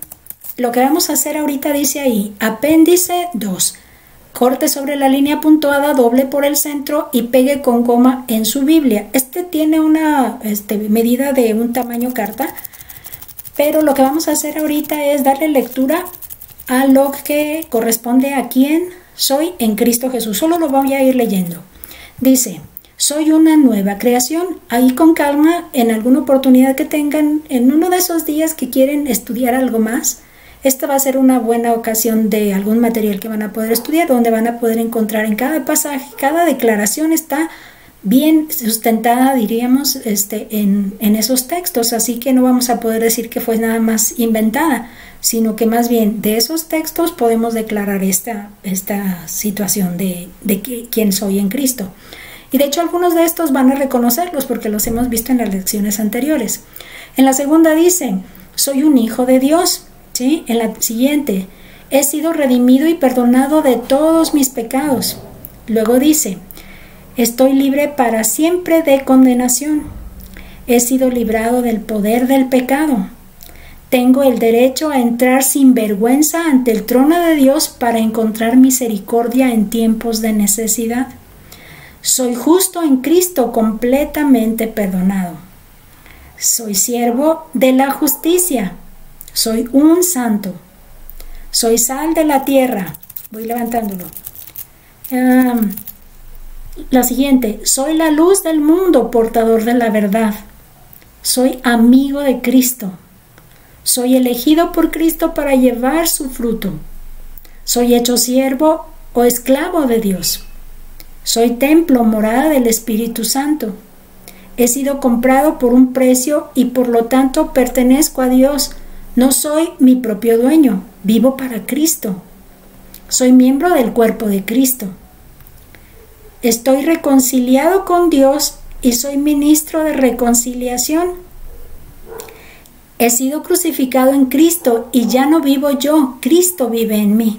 lo que vamos a hacer ahorita dice ahí, apéndice 2. Corte sobre la línea puntuada, doble por el centro y pegue con goma en su Biblia. Tiene una medida de un tamaño carta, pero lo que vamos a hacer ahorita es darle lectura a lo que corresponde a quién soy en Cristo Jesús. Solo lo voy a ir leyendo. Dice, soy una nueva creación. Ahí con calma, en alguna oportunidad que tengan, en uno de esos días que quieren estudiar algo más, esta va a ser una buena ocasión de algún material que van a poder estudiar, donde van a poder encontrar en cada pasaje, cada declaración está bien sustentada, diríamos, en esos textos, así que no vamos a poder decir que fue nada más inventada, sino que más bien de esos textos podemos declarar esta situación de quién soy en Cristo. Y de hecho algunos de estos van a reconocerlos porque los hemos visto en las lecciones anteriores. En la segunda dice, soy un hijo de Dios. ¿Sí? En la siguiente, he sido redimido y perdonado de todos mis pecados. Luego dice, estoy libre para siempre de condenación. He sido librado del poder del pecado. Tengo el derecho a entrar sin vergüenza ante el trono de Dios para encontrar misericordia en tiempos de necesidad. Soy justo en Cristo, completamente perdonado. Soy siervo de la justicia. Soy un santo. Soy sal de la tierra. Voy levantándolo. La siguiente. Soy la luz del mundo, portador de la verdad. Soy amigo de Cristo. Soy elegido por Cristo para llevar su fruto. Soy hecho siervo o esclavo de Dios. Soy templo, morada del Espíritu Santo. He sido comprado por un precio y por lo tanto pertenezco a Dios. No soy mi propio dueño, vivo para Cristo. Soy miembro del cuerpo de Cristo. Estoy reconciliado con Dios y soy ministro de reconciliación. He sido crucificado en Cristo y ya no vivo yo, Cristo vive en mí.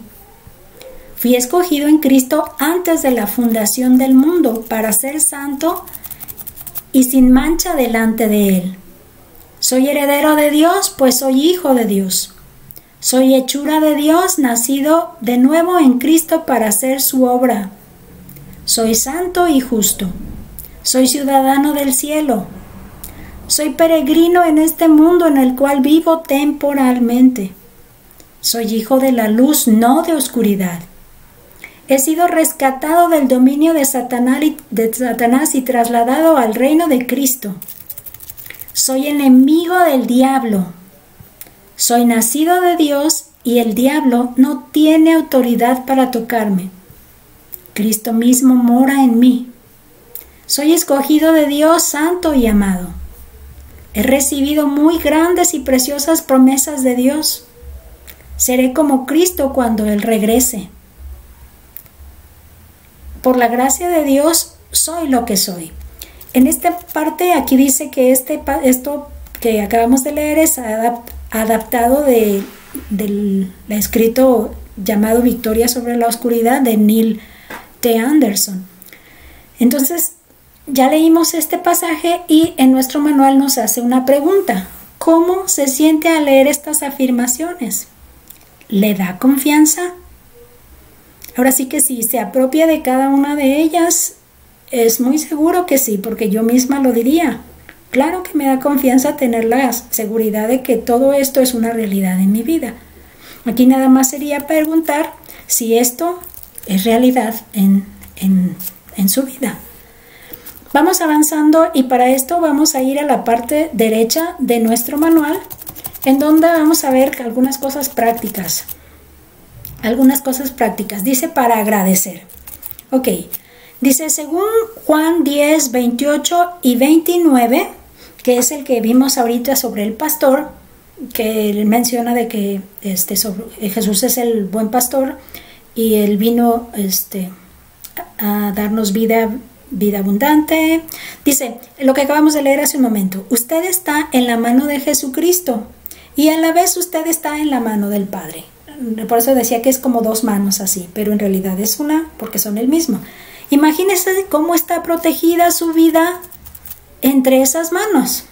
Fui escogido en Cristo antes de la fundación del mundo para ser santo y sin mancha delante de Él. Soy heredero de Dios, pues soy hijo de Dios. Soy hechura de Dios, nacido de nuevo en Cristo para hacer su obra. Soy santo y justo. Soy ciudadano del cielo. Soy peregrino en este mundo en el cual vivo temporalmente. Soy hijo de la luz, no de oscuridad. He sido rescatado del dominio de Satanás y trasladado al reino de Cristo. Soy enemigo del diablo. Soy nacido de Dios y el diablo no tiene autoridad para tocarme. Cristo mismo mora en mí. Soy escogido de Dios, santo y amado. He recibido muy grandes y preciosas promesas de Dios. Seré como Cristo cuando Él regrese. Por la gracia de Dios, soy lo que soy. En esta parte aquí dice que esto que acabamos de leer es adaptado del escrito llamado Victoria sobre la Oscuridad de Neil T. Anderson. Entonces, ya leímos este pasaje y en nuestro manual nos hace una pregunta. ¿Cómo se siente al leer estas afirmaciones? ¿Le da confianza? Ahora sí que sí, se apropia de cada una de ellas. Es muy seguro que sí, porque yo misma lo diría. Claro que me da confianza tener la seguridad de que todo esto es una realidad en mi vida. Aquí nada más sería preguntar si esto es realidad en su vida. Vamos avanzando y para esto vamos a ir a la parte derecha de nuestro manual, en donde vamos a ver algunas cosas prácticas. algunas cosas prácticas. Dice para agradecer. Ok, dice según Juan 10, 28 y 29, que es el que vimos ahorita sobre el pastor, que él menciona de que Jesús es el buen pastor y él vino a darnos vida abundante. Dice, lo que acabamos de leer hace un momento, usted está en la mano de Jesucristo y a la vez usted está en la mano del Padre. Por eso decía que es como dos manos así, pero en realidad es una porque son el mismo. Imagínese cómo está protegida su vida entre esas manos.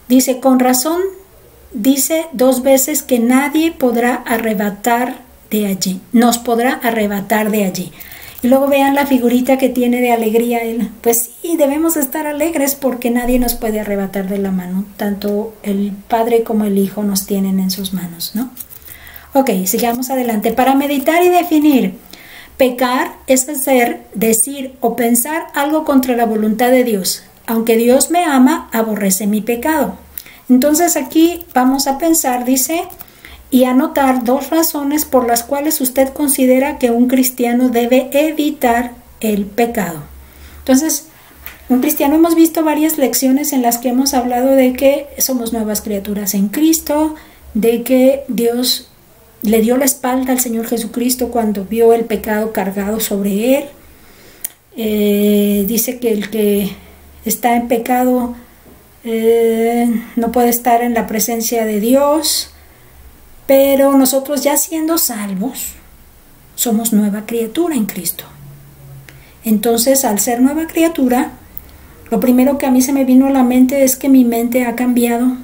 Dice, con razón, dice 2 veces que nadie podrá arrebatar de allí, nos podrá arrebatar de allí. Y luego vean la figurita que tiene de alegría él. Pues sí, debemos estar alegres porque nadie nos puede arrebatar de la mano. Tanto el Padre como el Hijo nos tienen en sus manos, ¿no? Ok, sigamos adelante. Para meditar y definir, pecar es hacer, decir o pensar algo contra la voluntad de Dios. Aunque Dios me ama, aborrece mi pecado. Entonces aquí vamos a pensar, dice, y anotar 2 razones por las cuales usted considera que un cristiano debe evitar el pecado. Entonces, un cristiano, hemos visto varias lecciones en las que hemos hablado de que somos nuevas criaturas en Cristo, de que Dios le dio la espalda al Señor Jesucristo cuando vio el pecado cargado sobre él. Dice que el que está en pecado no puede estar en la presencia de Dios. Pero nosotros ya siendo salvos, somos nueva criatura en Cristo. Entonces, al ser nueva criatura, lo primero que a mí se me vino a la mente es que mi mente ha cambiado.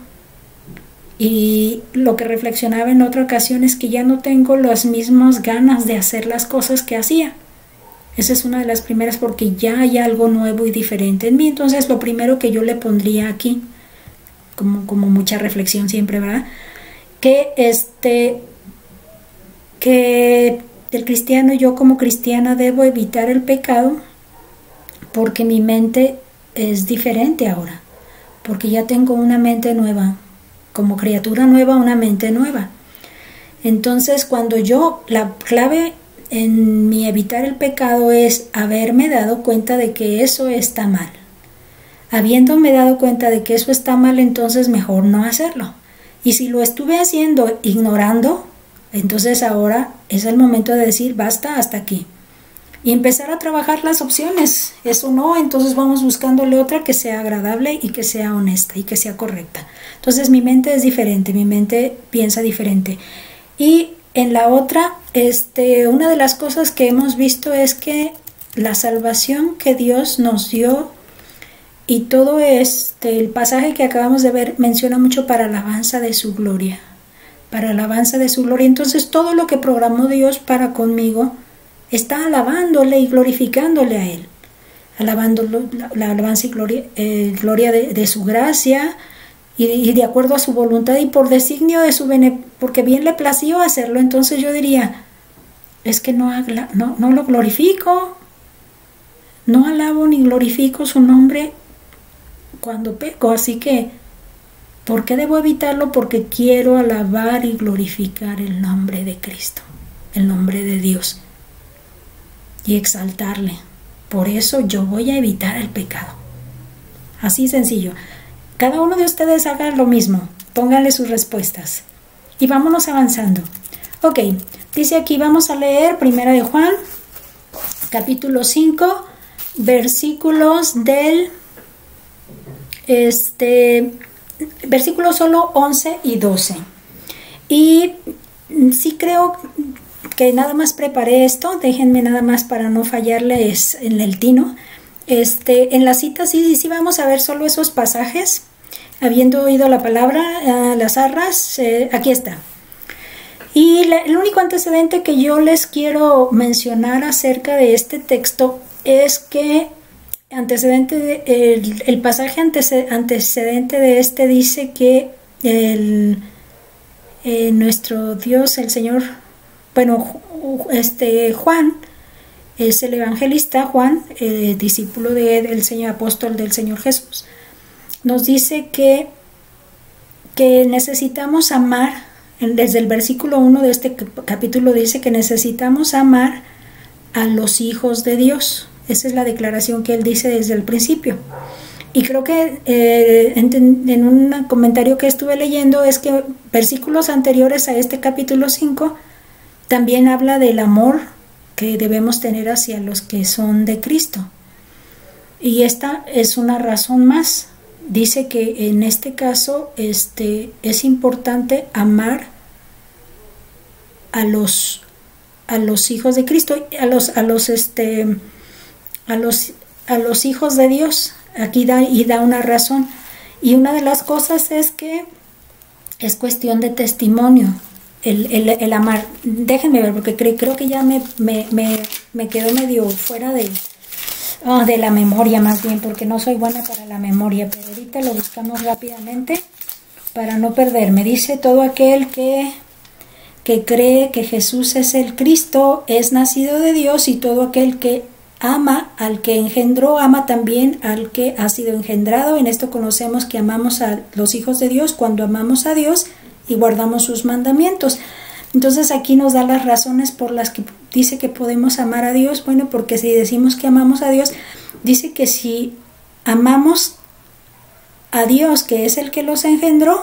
Y lo que reflexionaba en otra ocasión es que ya no tengo las mismas ganas de hacer las cosas que hacía. Esa es una de las primeras porque ya hay algo nuevo y diferente en mí. Entonces, lo primero que yo le pondría aquí, como mucha reflexión siempre, ¿verdad?, que el cristiano, yo como cristiana debo evitar el pecado porque mi mente es diferente ahora, porque ya tengo una mente nueva, como criatura nueva, una mente nueva. Entonces, cuando la clave en mi evitar el pecado es haberme dado cuenta de que eso está mal. Habiéndome dado cuenta de que eso está mal, entonces mejor no hacerlo. Y si lo estuve haciendo ignorando, entonces ahora es el momento de decir basta, hasta aquí. Y empezar a trabajar las opciones. Eso no, entonces vamos buscándole otra que sea agradable y que sea honesta y que sea correcta. Entonces mi mente es diferente, mi mente piensa diferente. Y en la otra, una de las cosas que hemos visto es que la salvación que Dios nos dio y todo el pasaje que acabamos de ver menciona mucho para alabanza de su gloria. Para alabanza de su gloria. Entonces todo lo que programó Dios para conmigo está alabándole y glorificándole a Él. Alabándolo, la alabanza y gloria de su gracia y de acuerdo a su voluntad y por designio de su porque bien le plació hacerlo. Entonces yo diría, es que no lo glorifico, no alabo ni glorifico su nombre cuando peco, así que ¿por qué debo evitarlo? Porque quiero alabar y glorificar el nombre de Cristo, el nombre de Dios y exaltarle. Por eso yo voy a evitar el pecado. Así sencillo. Cada uno de ustedes haga lo mismo, pónganle sus respuestas y vámonos avanzando. Ok, dice aquí, vamos a leer 1 de Juan, capítulo 5, versículos del versículos solo 11 y 12. Y sí creo que nada más preparé esto, déjenme nada más para no fallarles en el tino. En la cita sí vamos a ver solo esos pasajes, habiendo oído la palabra, las arras, aquí está. Y el único antecedente que yo les quiero mencionar acerca de este texto es que el pasaje antecedente de dice que nuestro Dios, el Señor, Juan, es el evangelista Juan, discípulo del Señor, apóstol del Señor Jesús, nos dice que necesitamos amar Desde el versículo 1 de este capítulo dice que necesitamos amar a los hijos de Dios. Esa es la declaración que él dice desde el principio. Y creo que en un comentario que estuve leyendo es que versículos anteriores a este capítulo 5 también habla del amor que debemos tener hacia los que son de Cristo. Y esta es una razón más. Dice que en este caso es importante amar a los hijos de Cristo, a los hijos de Dios. Aquí da una razón. Y una de las cosas es que es cuestión de testimonio, el amar. Déjenme ver, porque creo que ya me quedó medio fuera de la memoria, más bien, porque no soy buena para la memoria, pero ahorita lo buscamos rápidamente para no perderme. Dice: todo aquel que cree que Jesús es el Cristo es nacido de Dios, y todo aquel que ama al que engendró, ama también al que ha sido engendrado. En esto conocemos que amamos a los hijos de Dios cuando amamos a Dios y guardamos sus mandamientos. Entonces aquí nos da las razones por las que dice que podemos amar a Dios. Bueno, porque si decimos que amamos a Dios, dice que si amamos a Dios, que es el que los engendró,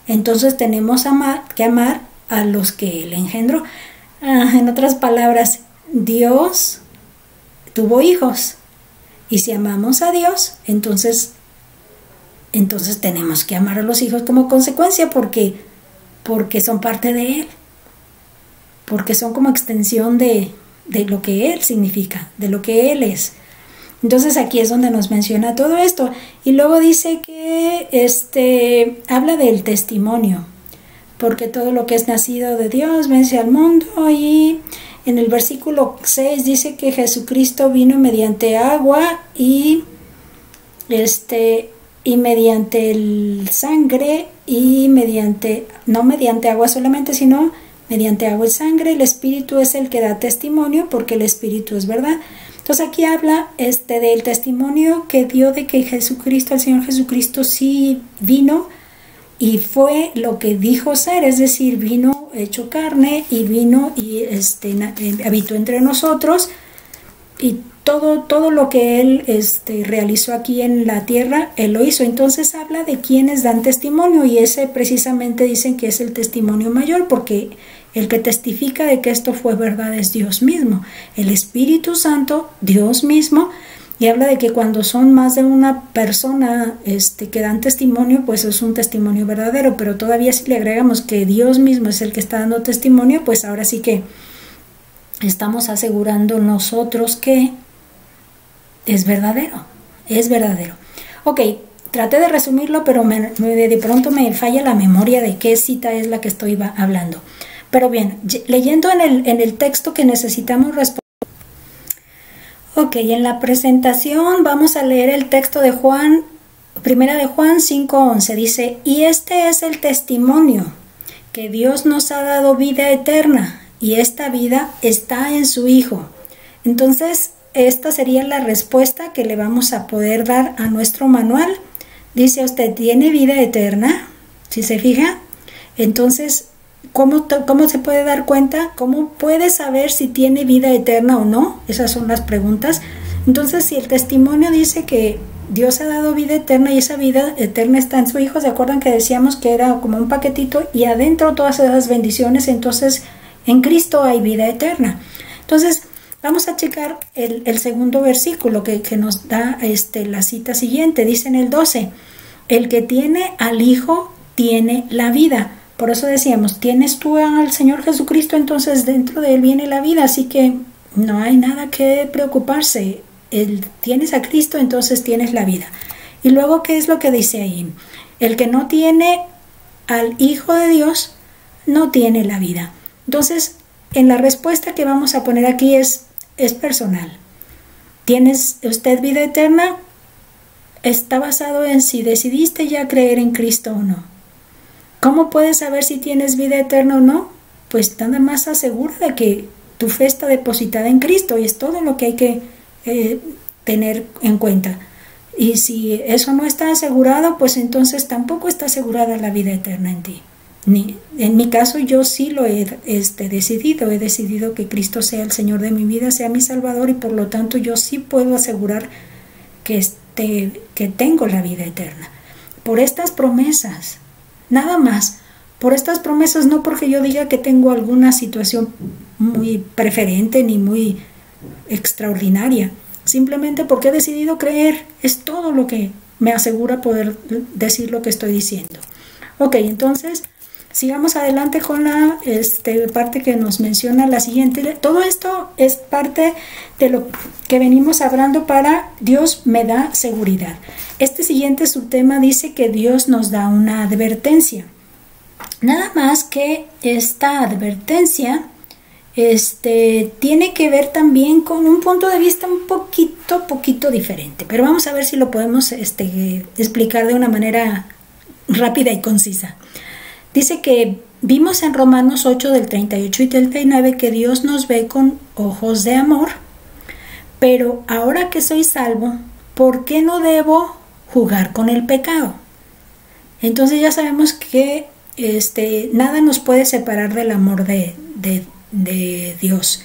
entonces tenemos que amar a los que Él engendró. En otras palabras, Dios tuvo hijos, y si amamos a Dios, entonces tenemos que amar a los hijos como consecuencia, porque son parte de Él, porque son como extensión de lo que Él significa, de lo que Él es. Entonces aquí es donde nos menciona todo esto. Y luego dice que habla del testimonio, porque todo lo que es nacido de Dios vence al mundo. Y en el versículo 6 dice que Jesucristo vino mediante agua y mediante el sangre, y no mediante agua solamente, sino mediante agua y sangre. El Espíritu es el que da testimonio, porque el Espíritu es verdad. Entonces aquí habla del testimonio que dio de que Jesucristo, el Señor Jesucristo, sí vino y fue lo que dijo ser, es decir, vino hecho carne y vino y habitó entre nosotros, y todo lo que Él realizó aquí en la tierra, Él lo hizo. Entonces habla de quienes dan testimonio, y ese precisamente dicen que es el testimonio mayor, porque el que testifica de que esto fue verdad es Dios mismo, el Espíritu Santo, Dios mismo. Y habla de que cuando son más de una persona que dan testimonio, pues es un testimonio verdadero. Pero todavía si le agregamos que Dios mismo es el que está dando testimonio, pues ahora sí que estamos asegurando nosotros que es verdadero, es verdadero. Ok, traté de resumirlo, pero de pronto me falla la memoria de qué cita es la que estoy hablando. Pero bien, leyendo en el texto que necesitamos responder. Ok, en la presentación vamos a leer el texto de Juan, primera de Juan 5:11. Dice: y este es el testimonio, que Dios nos ha dado vida eterna, y esta vida está en su Hijo. Entonces, esta sería la respuesta que le vamos a poder dar a nuestro manual. Dice: usted tiene vida eterna, ¿sí se fija? Entonces, ¿cómo se puede dar cuenta? ¿Cómo puede saber si tiene vida eterna o no? Esas son las preguntas. Entonces, si el testimonio dice que Dios ha dado vida eterna, y esa vida eterna está en su Hijo, ¿se acuerdan que decíamos que era como un paquetito y adentro todas esas bendiciones? Entonces, en Cristo hay vida eterna. Entonces, vamos a checar el segundo versículo que nos da la cita siguiente. Dice en el 12: el que tiene al Hijo tiene la vida. Por eso decíamos, tienes tú al Señor Jesucristo, entonces dentro de Él viene la vida, así que no hay nada que preocuparse. Tienes a Cristo, entonces tienes la vida. Y luego, ¿qué es lo que dice ahí? El que no tiene al Hijo de Dios no tiene la vida. Entonces, en la respuesta que vamos a poner aquí es personal. ¿Tienes usted vida eterna? Está basado en si decidiste ya creer en Cristo o no. ¿Cómo puedes saber si tienes vida eterna o no? Pues nada más asegura de que tu fe está depositada en Cristo, y es todo lo que hay que tener en cuenta. Y si eso no está asegurado, pues entonces tampoco está asegurada la vida eterna en ti. En mi caso yo sí lo he decidido que Cristo sea el Señor de mi vida, sea mi Salvador, y por lo tanto yo sí puedo asegurar que tengo la vida eterna. Por estas promesas, nada más, por estas promesas, no porque yo diga que tengo alguna situación muy preferente ni muy extraordinaria, simplemente porque he decidido creer, es todo lo que me asegura poder decir lo que estoy diciendo. Ok, entonces sigamos adelante con la parte que nos menciona la siguiente. Todo esto es parte de lo que venimos hablando para Dios me da seguridad. Este siguiente subtema dice que Dios nos da una advertencia. Nada más que esta advertencia tiene que ver también con un punto de vista un poquito diferente. Pero vamos a ver si lo podemos explicar de una manera rápida y concisa. Dice que vimos en Romanos 8 del 38 y 39 que Dios nos ve con ojos de amor, pero ahora que soy salvo, ¿por qué no debo jugar con el pecado? Entonces ya sabemos que nada nos puede separar del amor de Dios,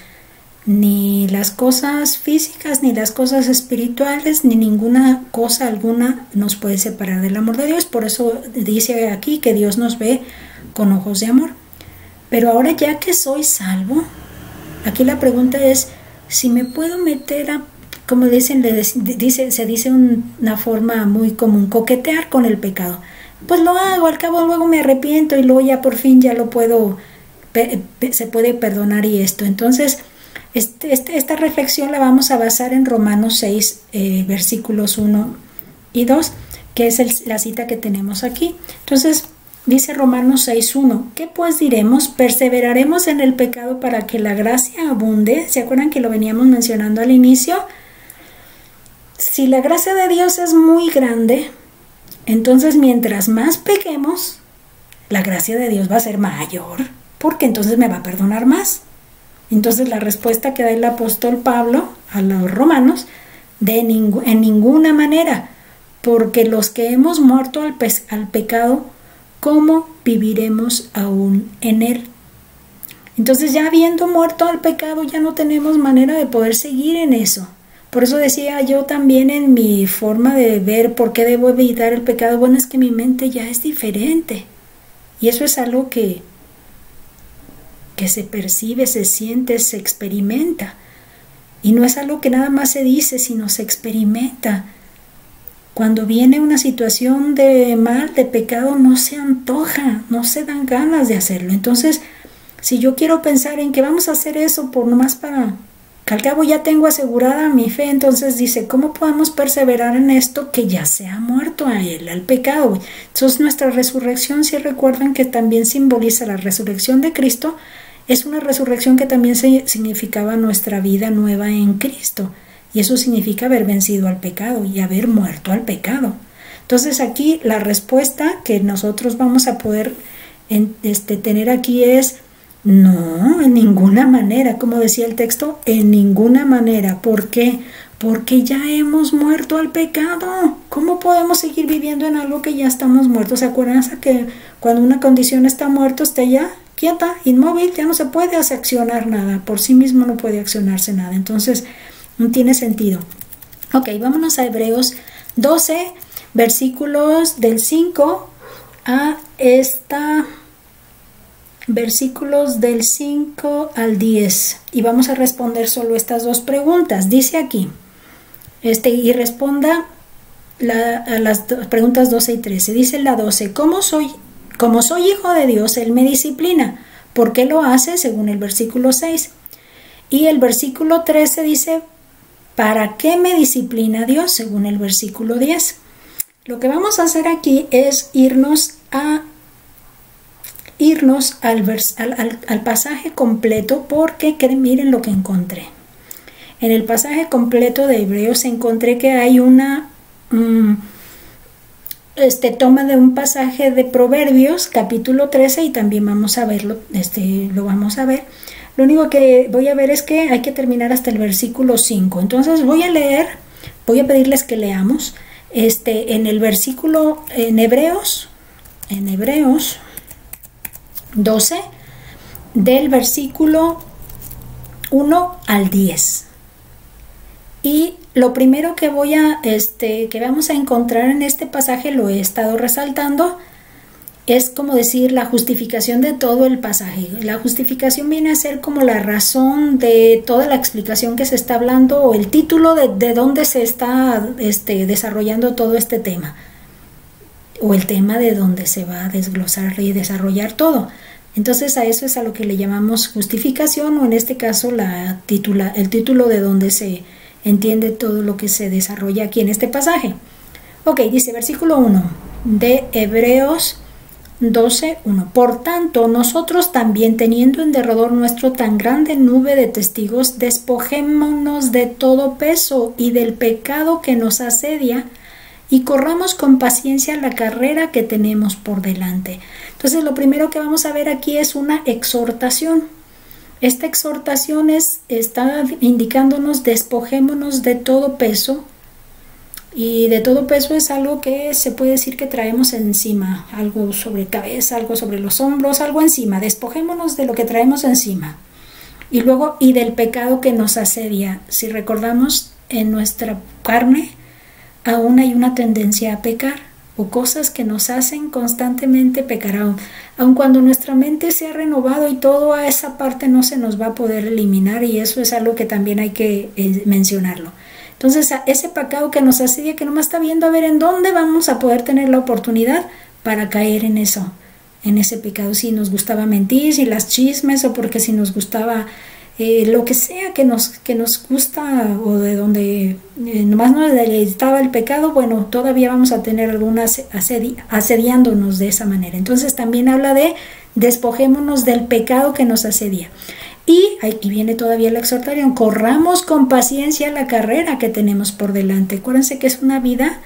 ni las cosas físicas, ni las cosas espirituales, ni ninguna cosa alguna nos puede separar del amor de Dios. Por eso dice aquí que Dios nos ve con ojos de amor. Pero ahora ya que soy salvo, aquí la pregunta es si me puedo meter a, como dicen, se dice una forma muy común, coquetear con el pecado. Pues lo hago, al cabo luego me arrepiento y luego ya por fin ya lo puedo, se puede perdonar y esto. Entonces esta reflexión la vamos a basar en Romanos 6, versículos 1 y 2, que es la cita que tenemos aquí. Entonces dice Romanos 6:1, ¿qué pues diremos? ¿Perseveraremos en el pecado para que la gracia abunde? ¿Se acuerdan que lo veníamos mencionando al inicio? Si la gracia de Dios es muy grande, entonces mientras más pequemos, la gracia de Dios va a ser mayor, porque entonces me va a perdonar más. Entonces la respuesta que da el apóstol Pablo a los romanos, en ninguna manera, porque los que hemos muerto al pecado, ¿cómo viviremos aún en él? Entonces ya habiendo muerto al pecado, ya no tenemos manera de poder seguir en eso. Por eso decía yo también en mi forma de ver por qué debo evitar el pecado, bueno, es que mi mente ya es diferente. Y eso es algo que se percibe, se siente, se experimenta. Y no es algo que nada más se dice, sino se experimenta. Cuando viene una situación de mal, de pecado, no se antoja, no se dan ganas de hacerlo. Entonces, si yo quiero pensar en que vamos a hacer eso por nomás para que al cabo ya tengo asegurada mi fe, entonces dice, ¿cómo podemos perseverar en esto que ya se ha muerto a él, al pecado? Entonces nuestra resurrección, si recuerdan que también simboliza la resurrección de Cristo, es una resurrección que también significaba nuestra vida nueva en Cristo. Y eso significa haber vencido al pecado y haber muerto al pecado. Entonces aquí la respuesta que nosotros vamos a poder tener aquí es no, en ninguna manera. Como decía el texto, en ninguna manera. ¿Por qué? Porque ya hemos muerto al pecado. ¿Cómo podemos seguir viviendo en algo que ya estamos muertos? ¿Se acuerdan que cuando una condición está muerta, está ya quieta, inmóvil, ya no se puede accionar nada? Por sí mismo no puede accionarse nada. Entonces no tiene sentido. Ok, vámonos a Hebreos 12, versículos del 5 a versículos del 5 al 10. Y vamos a responder solo estas dos preguntas. Dice aquí, y responda a las preguntas 12 y 13. Dice la 12, como soy hijo de Dios, Él me disciplina. ¿Por qué lo hace? Según el versículo 6. Y el versículo 13 dice, ¿para qué me disciplina Dios? Según el versículo 10. Lo que vamos a hacer aquí es irnos al pasaje completo, porque miren lo que encontré. En el pasaje completo de Hebreos encontré que hay una toma de un pasaje de Proverbios, capítulo 13, y también vamos a verlo, lo vamos a ver. Lo único que voy a ver es que hay que terminar hasta el versículo 5. Entonces voy a pedirles que leamos en el versículo, en Hebreos 12, del versículo 1 al 10. Y lo primero que que vamos a encontrar en este pasaje, lo he estado resaltando, es como decir la justificación de todo el pasaje. La justificación viene a ser como la razón de toda la explicación que se está hablando, o el título de dónde se está desarrollando todo este tema, o el tema de donde se va a desglosar y desarrollar todo. Entonces a eso es a lo que le llamamos justificación, o en este caso el título de donde se entiende todo lo que se desarrolla aquí en este pasaje. Ok, dice versículo 1 de Hebreos 12:1. Por tanto, nosotros también, teniendo en derredor nuestro tan grande nube de testigos, despojémonos de todo peso y del pecado que nos asedia, y corramos con paciencia la carrera que tenemos por delante. Entonces, lo primero que vamos a ver aquí es una exhortación. Esta exhortación está indicándonos: despojémonos de todo peso. Y de todo peso es algo que se puede decir que traemos encima, algo sobre cabeza, algo sobre los hombros, algo encima. Despojémonos de lo que traemos encima. Y luego, y del pecado que nos asedia. Si recordamos, en nuestra carne aún hay una tendencia a pecar, o cosas que nos hacen constantemente pecar. Aun cuando nuestra mente se ha renovado y todo, a esa parte no se nos va a poder eliminar, y eso es algo que también hay que mencionarlo. Entonces, ese pecado que nos asedia, que nomás está viendo a ver en dónde vamos a poder tener la oportunidad para caer en eso, en ese pecado. Si nos gustaba mentir, si las chismes, o porque si nos gustaba lo que sea que nos gusta, o de donde nomás nos deleitaba el pecado, bueno, todavía vamos a tener algunas asediándonos de esa manera. Entonces también habla de despojémonos del pecado que nos asedia. Y aquí viene todavía la exhortación: corramos con paciencia la carrera que tenemos por delante. Acuérdense que es una vida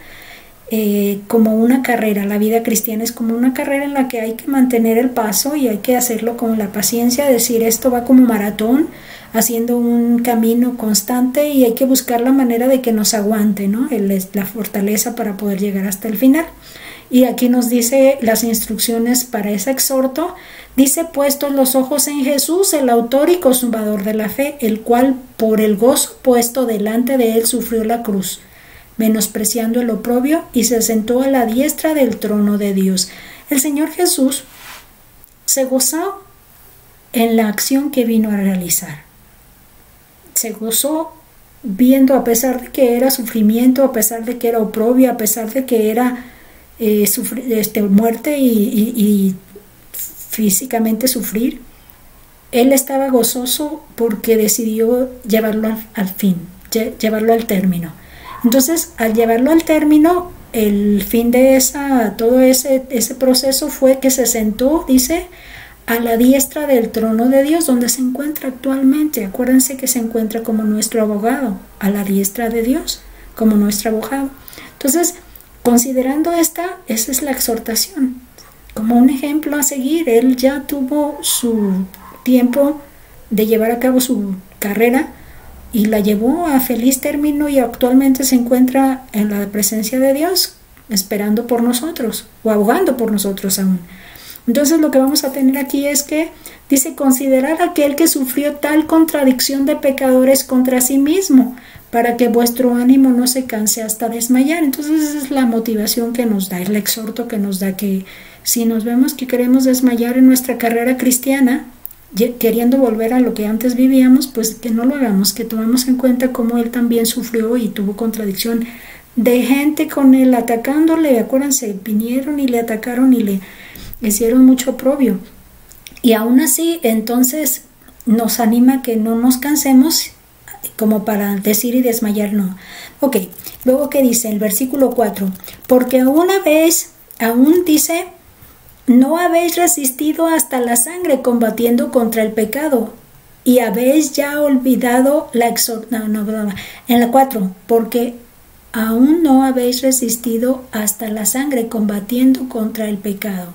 como una carrera. La vida cristiana es como una carrera en la que hay que mantener el paso, y hay que hacerlo con la paciencia, decir, esto va como maratón, haciendo un camino constante, y hay que buscar la manera de que nos aguante, ¿no? La fortaleza para poder llegar hasta el final. Y aquí nos dice las instrucciones para ese exhorto. Dice: puestos los ojos en Jesús, el autor y consumador de la fe, el cual por el gozo puesto delante de él sufrió la cruz, menospreciando el oprobio, y se sentó a la diestra del trono de Dios. El Señor Jesús se gozó en la acción que vino a realizar. Se gozó viendo, a pesar de que era sufrimiento, a pesar de que era oprobio, a pesar de que era muerte y físicamente sufrir, él estaba gozoso porque decidió llevarlo al fin, llevarlo al término. Entonces, al llevarlo al término, el fin de todo ese proceso fue que se sentó, dice, a la diestra del trono de Dios, donde se encuentra actualmente. Acuérdense que se encuentra como nuestro abogado, a la diestra de Dios, como nuestro abogado. Entonces, considerando esa es la exhortación, como un ejemplo a seguir. Él ya tuvo su tiempo de llevar a cabo su carrera, y la llevó a feliz término, y actualmente se encuentra en la presencia de Dios, esperando por nosotros, o abogando por nosotros aún. Entonces, lo que vamos a tener aquí es que dice: considerad aquel que sufrió tal contradicción de pecadores contra sí mismo, para que vuestro ánimo no se canse hasta desmayar. Entonces, esa es la motivación que nos da, el exhorto que nos da, que si nos vemos que queremos desmayar en nuestra carrera cristiana, queriendo volver a lo que antes vivíamos, pues que no lo hagamos, que tomemos en cuenta cómo él también sufrió y tuvo contradicción de gente con él atacándole. Acuérdense, vinieron y le atacaron y le hicieron mucho oprobio, y aún así entonces nos anima que no nos cansemos como para decir y desmayar, no. Ok, luego que dice el versículo 4: porque aún dice, no habéis resistido hasta la sangre combatiendo contra el pecado, y habéis ya olvidado la exhortación. En la 4, porque aún no habéis resistido hasta la sangre combatiendo contra el pecado.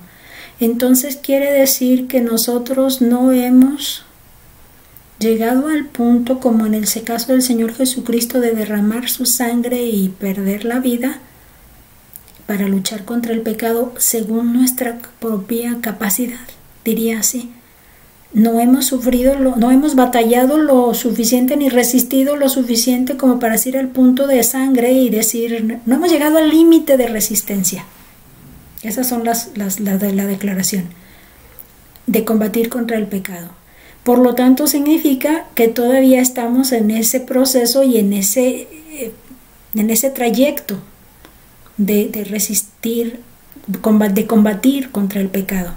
Entonces quiere decir que nosotros no hemos llegado al punto, como en el caso del Señor Jesucristo, de derramar su sangre y perder la vida para luchar contra el pecado según nuestra propia capacidad. diría así. No hemos sufrido, no hemos batallado lo suficiente ni resistido lo suficiente como para ir al punto de sangre y decir, no hemos llegado al límite de resistencia. Esas son las de la declaración de combatir contra el pecado. Por lo tanto, significa que todavía estamos en ese proceso y en ese trayecto de resistir, de combatir contra el pecado.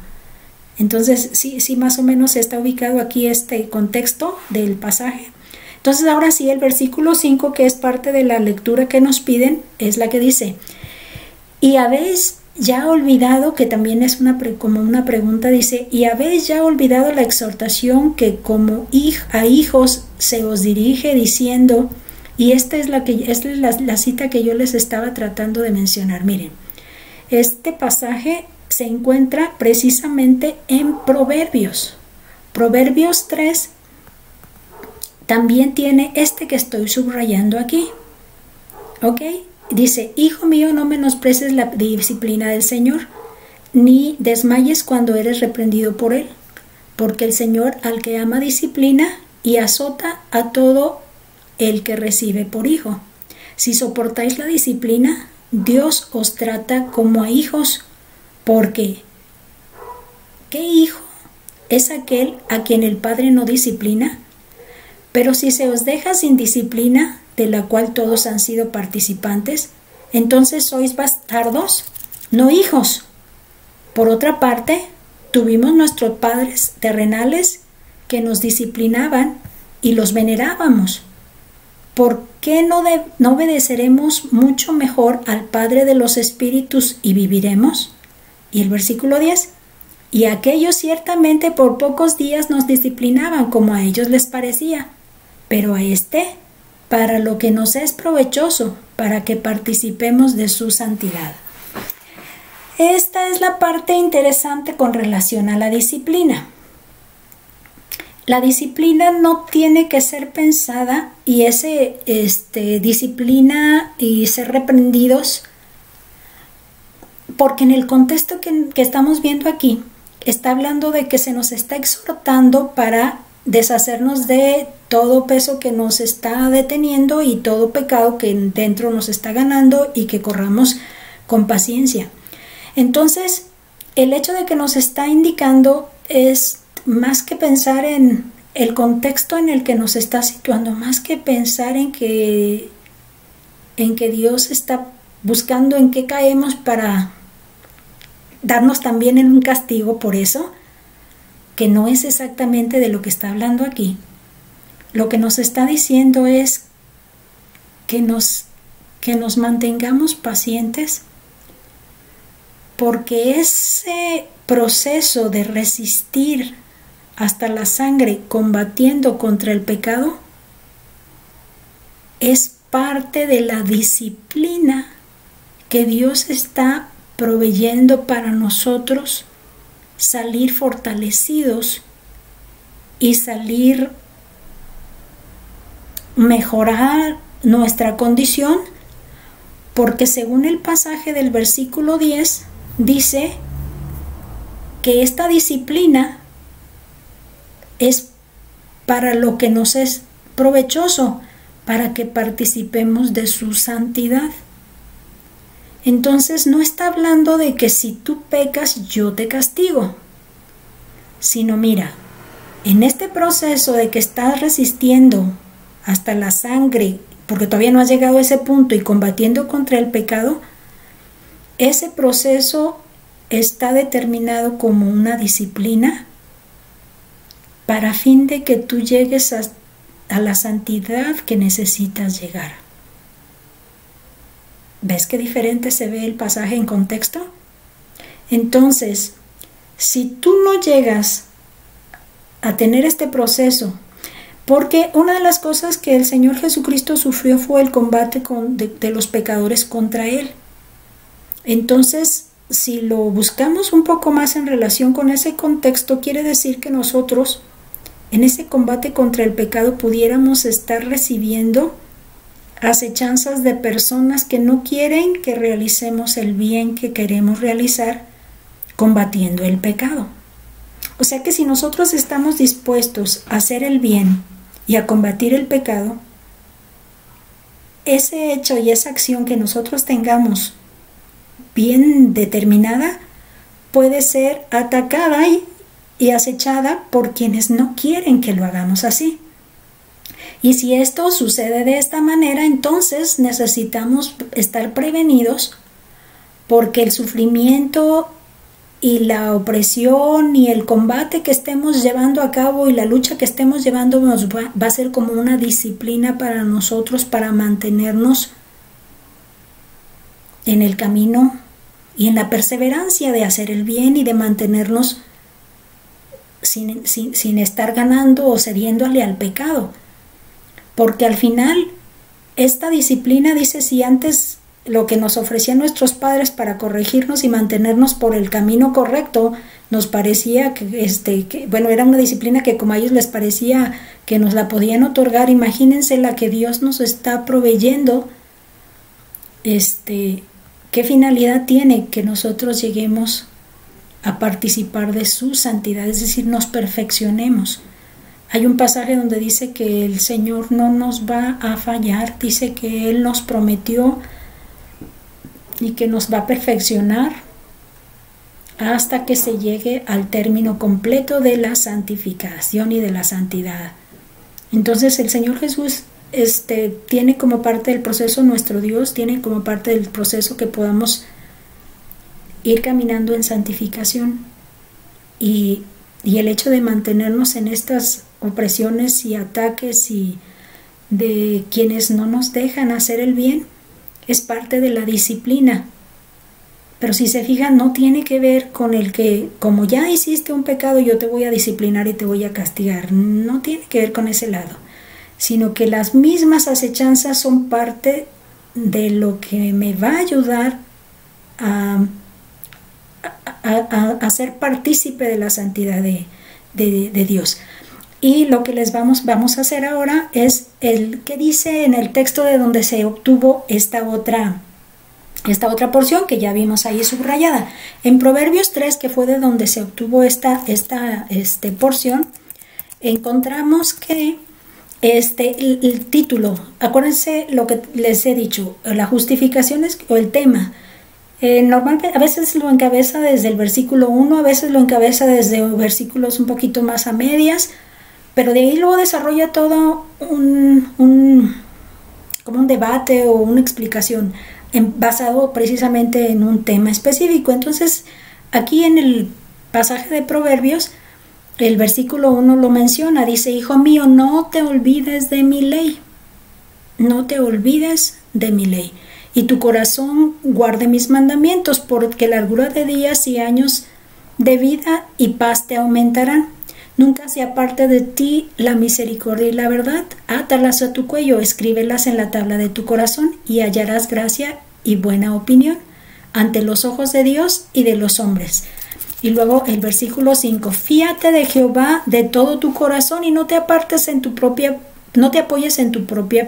Entonces, sí, más o menos está ubicado aquí este contexto del pasaje. Entonces, ahora sí, el versículo 5, que es parte de la lectura que nos piden, es la que dice, y habéis ya olvidado, que también es como una pregunta, dice, y habéis ya olvidado la exhortación que como a hijos se os dirige diciendo, y esta es la cita que yo les estaba tratando de mencionar. Miren, este pasaje se encuentra precisamente en Proverbios. Proverbios 3 también tiene este que estoy subrayando aquí. ¿Ok? Dice, hijo mío, no menosprecies la disciplina del Señor, ni desmayes cuando eres reprendido por Él, porque el Señor al que ama disciplina y azota a todo el que recibe por hijo. Si soportáis la disciplina, Dios os trata como a hijos, porque ¿qué hijo es aquel a quien el Padre no disciplina? Pero si se os deja sin disciplina, de la cual todos han sido participantes, entonces sois bastardos, no hijos. Por otra parte, tuvimos nuestros padres terrenales que nos disciplinaban y los venerábamos. ¿Por qué no obedeceremos mucho mejor al Padre de los Espíritus y viviremos? Y el versículo 10, y aquellos ciertamente por pocos días nos disciplinaban como a ellos les parecía, pero a para lo que nos es provechoso, para que participemos de su santidad. Esta es la parte interesante con relación a la disciplina. La disciplina no tiene que ser pensada y disciplina y ser reprendidos, porque en el contexto que estamos viendo aquí, está hablando de que se nos está exhortando para deshacernos de todo peso que nos está deteniendo y todo pecado que dentro nos está ganando y que corramos con paciencia. Entonces, el hecho de que nos está indicando es más que pensar en el contexto en el que nos está situando, más que pensar en que Dios está buscando en qué caemos para darnos también en un castigo por eso, que no es exactamente de lo que está hablando aquí. Lo que nos está diciendo es que nos mantengamos pacientes, porque ese proceso de resistir hasta la sangre combatiendo contra el pecado es parte de la disciplina que Dios está proveyendo para nosotros salir fortalecidos y mejorar nuestra condición, porque según el pasaje del versículo 10 dice que esta disciplina es para lo que nos es provechoso, para que participemos de su santidad. Entonces no está hablando de que si tú pecas yo te castigo, sino mira, en este proceso de que estás resistiendo hasta la sangre, porque todavía no has llegado a ese punto, y combatiendo contra el pecado, ese proceso está determinado como una disciplina para fin de que tú llegues a la santidad que necesitas llegar. ¿Ves qué diferente se ve el pasaje en contexto? Entonces, si tú no llegas a tener este proceso, porque una de las cosas que el Señor Jesucristo sufrió fue el combate de los pecadores contra Él. Entonces, si lo buscamos un poco más en relación con ese contexto, quiere decir que nosotros, en ese combate contra el pecado, pudiéramos estar recibiendo acechanzas de personas que no quieren que realicemos el bien que queremos realizar combatiendo el pecado. O sea que si nosotros estamos dispuestos a hacer el bien y a combatir el pecado, ese hecho y esa acción que nosotros tengamos bien determinada puede ser atacada y acechada por quienes no quieren que lo hagamos así. Y si esto sucede de esta manera, entonces necesitamos estar prevenidos, porque el sufrimiento y la opresión y el combate que estemos llevando a cabo y la lucha que estemos llevando va a ser como una disciplina para nosotros, para mantenernos en el camino y en la perseverancia de hacer el bien y de mantenernos sin estar ganando o cediéndole al pecado. Porque al final esta disciplina, dice, si antes lo que nos ofrecían nuestros padres para corregirnos y mantenernos por el camino correcto nos parecía que era una disciplina que como a ellos les parecía que nos la podían otorgar, imagínense la que Dios nos está proveyendo. ¿Qué finalidad tiene que nosotros lleguemos a participar de su santidad? Es decir, nos perfeccionemos. Hay un pasaje donde dice que el Señor no nos va a fallar, dice que Él nos prometió y que nos va a perfeccionar hasta que se llegue al término completo de la santificación y de la santidad. Entonces el Señor Jesús tiene como parte del proceso, nuestro Dios tiene como parte del proceso que podamos ir caminando en santificación, y el hecho de mantenernos en estas opresiones y ataques y de quienes no nos dejan hacer el bien es parte de la disciplina. Pero si se fijan, no tiene que ver con el que como ya hiciste un pecado yo te voy a disciplinar y te voy a castigar. No tiene que ver con ese lado, sino que las mismas acechanzas son parte de lo que me va a ayudar a ser partícipe de la santidad de Dios. Y lo que les vamos a hacer ahora es el que dice en el texto de donde se obtuvo esta otra porción que ya vimos ahí subrayada. En Proverbios 3, que fue de donde se obtuvo esta porción, encontramos que el título, acuérdense lo que les he dicho, la justificación o el tema. Normalmente a veces lo encabeza desde el versículo 1, a veces lo encabeza desde versículos un poquito más a medias, pero de ahí luego desarrolla todo como un debate o una explicación basado precisamente en un tema específico. Entonces aquí en el pasaje de Proverbios el versículo 1 lo menciona, dice: hijo mío, no te olvides de mi ley, no te olvides de mi ley, y tu corazón guarde mis mandamientos, porque largura de días y años de vida y paz te aumentarán. Nunca se aparte de ti la misericordia y la verdad. Átalas a tu cuello, escríbelas en la tabla de tu corazón, y hallarás gracia y buena opinión ante los ojos de Dios y de los hombres. Y luego el versículo 5: fíate de Jehová de todo tu corazón y no te apoyes en tu propia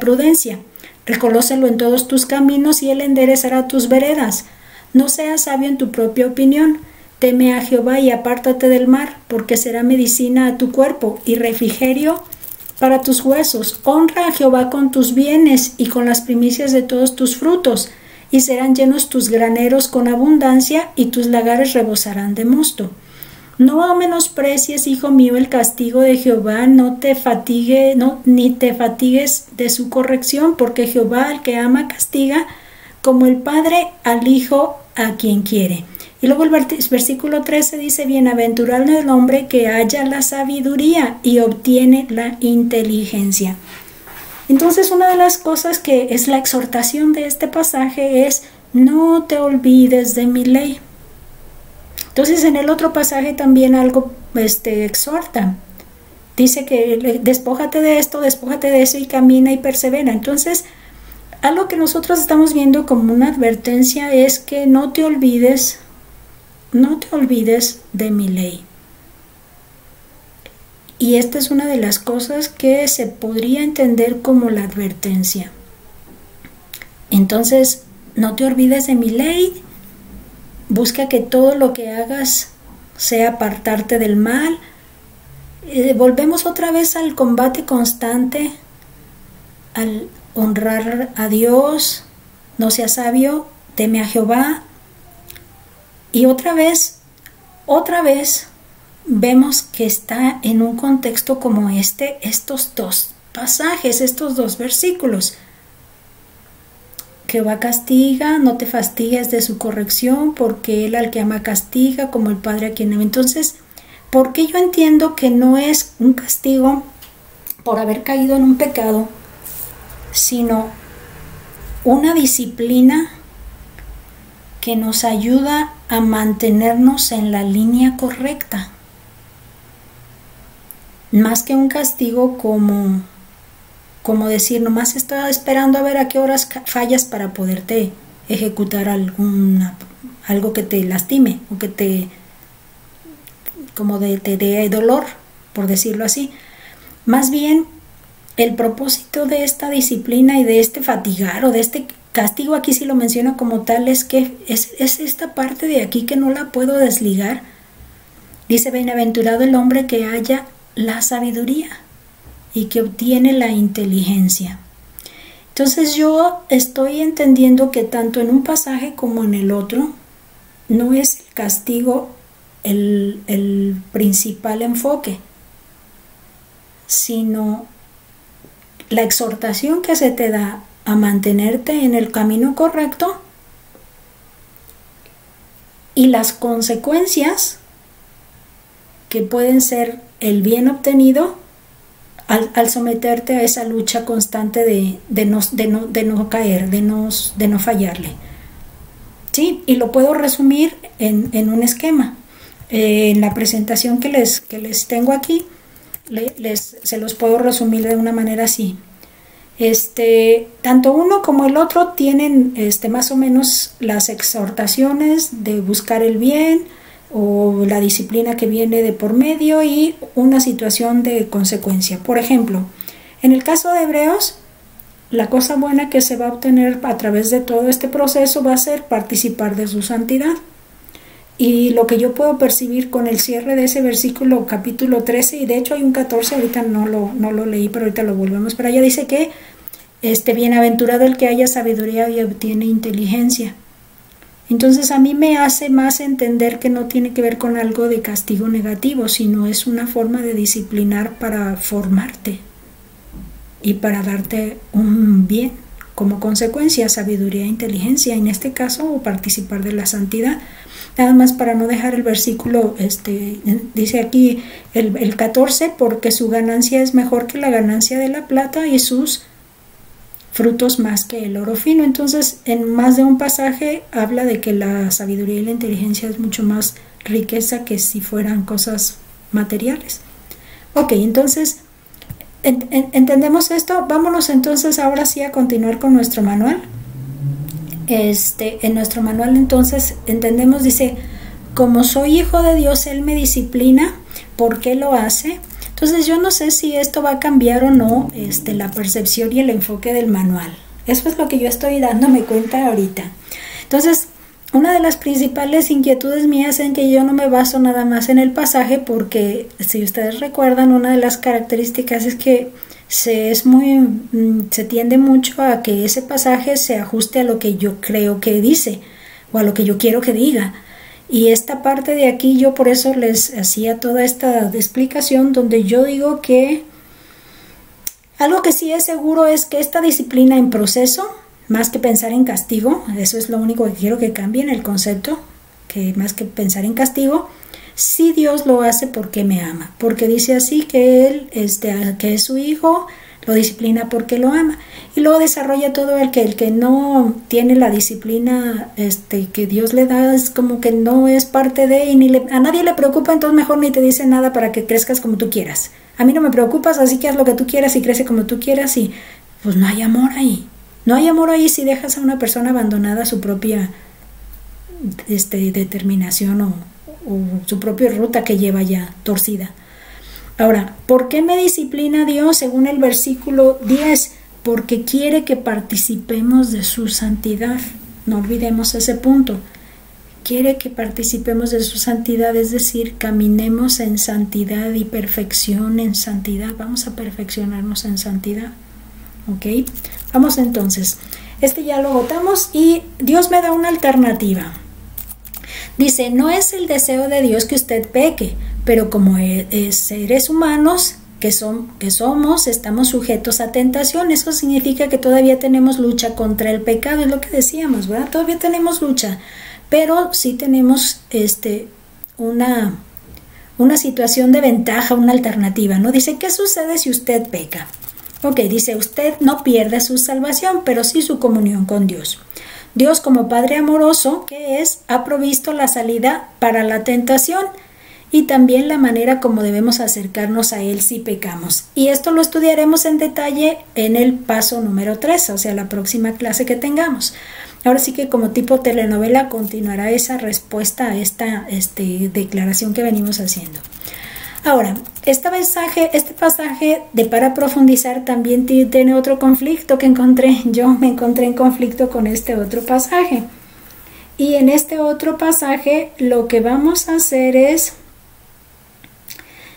prudencia. Reconócelo en todos tus caminos y él enderezará tus veredas. No seas sabio en tu propia opinión. Teme a Jehová y apártate del mal, porque será medicina a tu cuerpo y refrigerio para tus huesos. Honra a Jehová con tus bienes y con las primicias de todos tus frutos, y serán llenos tus graneros con abundancia, y tus lagares rebosarán de mosto. No menosprecies, hijo mío, el castigo de Jehová, ni te fatigues de su corrección, porque Jehová al que ama castiga, como el padre al hijo a quien quiere. Y luego el versículo 13 dice: bienaventurado el hombre que halla la sabiduría y obtiene la inteligencia. Entonces, una de las cosas que es la exhortación de este pasaje es: no te olvides de mi ley. Entonces, en el otro pasaje también algo exhorta. Dice que despójate de esto, despójate de eso y camina y persevera. Entonces, algo que nosotros estamos viendo como una advertencia es que no te olvides de mi ley. Y esta es una de las cosas que se podría entender como la advertencia. Entonces, no te olvides de mi ley. Busca que todo lo que hagas sea apartarte del mal. Volvemos otra vez al combate constante, al honrar a Dios, no seas sabio, teme a Jehová. Y otra vez vemos que está en un contexto como estos dos pasajes, estos dos versículos. Jehová castiga, no te fastigues de su corrección, porque él al que ama castiga, como el Padre a quien ama. Entonces, ¿por qué yo entiendo que no es un castigo por haber caído en un pecado, sino una disciplina que nos ayuda a mantenernos en la línea correcta? Más que un castigo como decir, nomás estaba esperando a ver a qué horas fallas para poderte ejecutar algo que te lastime o que te dé dolor, por decirlo así. Más bien, el propósito de esta disciplina y de este fatigar o de este castigo, aquí sí lo menciona como tal, es que es esta parte de aquí que no la puedo desligar. Dice, bienaventurado el hombre que haya la sabiduría y que obtiene la inteligencia. Entonces yo estoy entendiendo que tanto en un pasaje como en el otro no es el castigo el principal enfoque, sino la exhortación que se te da a mantenerte en el camino correcto y las consecuencias que pueden ser el bien obtenido al someterte a esa lucha constante de no caer, de no fallarle. ¿Sí? Y lo puedo resumir en un esquema. En la presentación que les tengo aquí, se los puedo resumir de una manera así. Tanto uno como el otro tienen más o menos las exhortaciones de buscar el bien o la disciplina que viene de por medio y una situación de consecuencia. Por ejemplo, en el caso de Hebreos, la cosa buena que se va a obtener a través de todo este proceso va a ser participar de su santidad. Y lo que yo puedo percibir con el cierre de ese versículo, capítulo 13, y de hecho hay un 14, ahorita no lo leí, pero ahorita lo volvemos, pero allá dice que bienaventurado el que haya sabiduría y obtiene inteligencia. Entonces a mí me hace más entender que no tiene que ver con algo de castigo negativo, sino es una forma de disciplinar para formarte y para darte un bien. Como consecuencia, sabiduría e inteligencia, en este caso, o participar de la santidad. Nada más para no dejar el versículo, dice aquí el 14, porque su ganancia es mejor que la ganancia de la plata y sus frutos más que el oro fino. Entonces, en más de un pasaje habla de que la sabiduría y la inteligencia es mucho más riqueza que si fueran cosas materiales. Ok, entonces, ¿entendemos esto? Vámonos entonces ahora sí a continuar con nuestro manual. En nuestro manual entonces entendemos, dice, como soy hijo de Dios, Él me disciplina. ¿Por qué lo hace? Entonces yo no sé si esto va a cambiar o no la percepción y el enfoque del manual. Eso es lo que yo estoy dándome cuenta ahorita. Entonces, una de las principales inquietudes mías en que yo no me baso nada más en el pasaje, porque si ustedes recuerdan, una de las características es que se tiende mucho a que ese pasaje se ajuste a lo que yo creo que dice o a lo que yo quiero que diga. Y esta parte de aquí yo por eso les hacía toda esta explicación donde yo digo que algo que sí es seguro es que esta disciplina en proceso, más que pensar en castigo, eso es lo único que quiero que cambie en el concepto, que más que pensar en castigo, sí Dios lo hace porque me ama, porque dice así que Él, que es su hijo, lo disciplina porque lo ama. Y luego desarrolla todo el que no tiene la disciplina que Dios le da, es como que no es parte de, y a nadie le preocupa, entonces mejor ni te dice nada para que crezcas como tú quieras. A mí no me preocupas, así que haz lo que tú quieras y crece como tú quieras, y pues no hay amor ahí. No hay amor ahí si dejas a una persona abandonada a su propia determinación o su propia ruta que lleva ya torcida. Ahora, ¿por qué me disciplina Dios? Según el versículo 10, porque quiere que participemos de su santidad. No olvidemos ese punto. quiere que participemos de su santidad, es decir, caminemos en santidad y perfección en santidad. Vamos a perfeccionarnos en santidad. ¿Ok? Vamos entonces. Este ya lo agotamos y Dios me da una alternativa. Dice, no es el deseo de Dios que usted peque, pero como seres humanos que somos, estamos sujetos a tentación. Eso significa que todavía tenemos lucha contra el pecado, es lo que decíamos, ¿verdad? Todavía tenemos lucha, pero sí tenemos una situación de ventaja, una alternativa, ¿no? Dice, ¿qué sucede si usted peca? Ok, dice, usted no pierde su salvación, pero sí su comunión con Dios. Dios, como Padre amoroso que es, ha provisto la salida para la tentación y también la manera como debemos acercarnos a Él si pecamos. Y esto lo estudiaremos en detalle en el paso número 3, o sea, la próxima clase que tengamos. Ahora sí que como tipo telenovela continuará esa respuesta a esta declaración que venimos haciendo. Ahora, este pasaje de para profundizar también tiene otro conflicto que encontré. Yo me encontré en conflicto con este otro pasaje. Y en este otro pasaje lo que vamos a hacer es,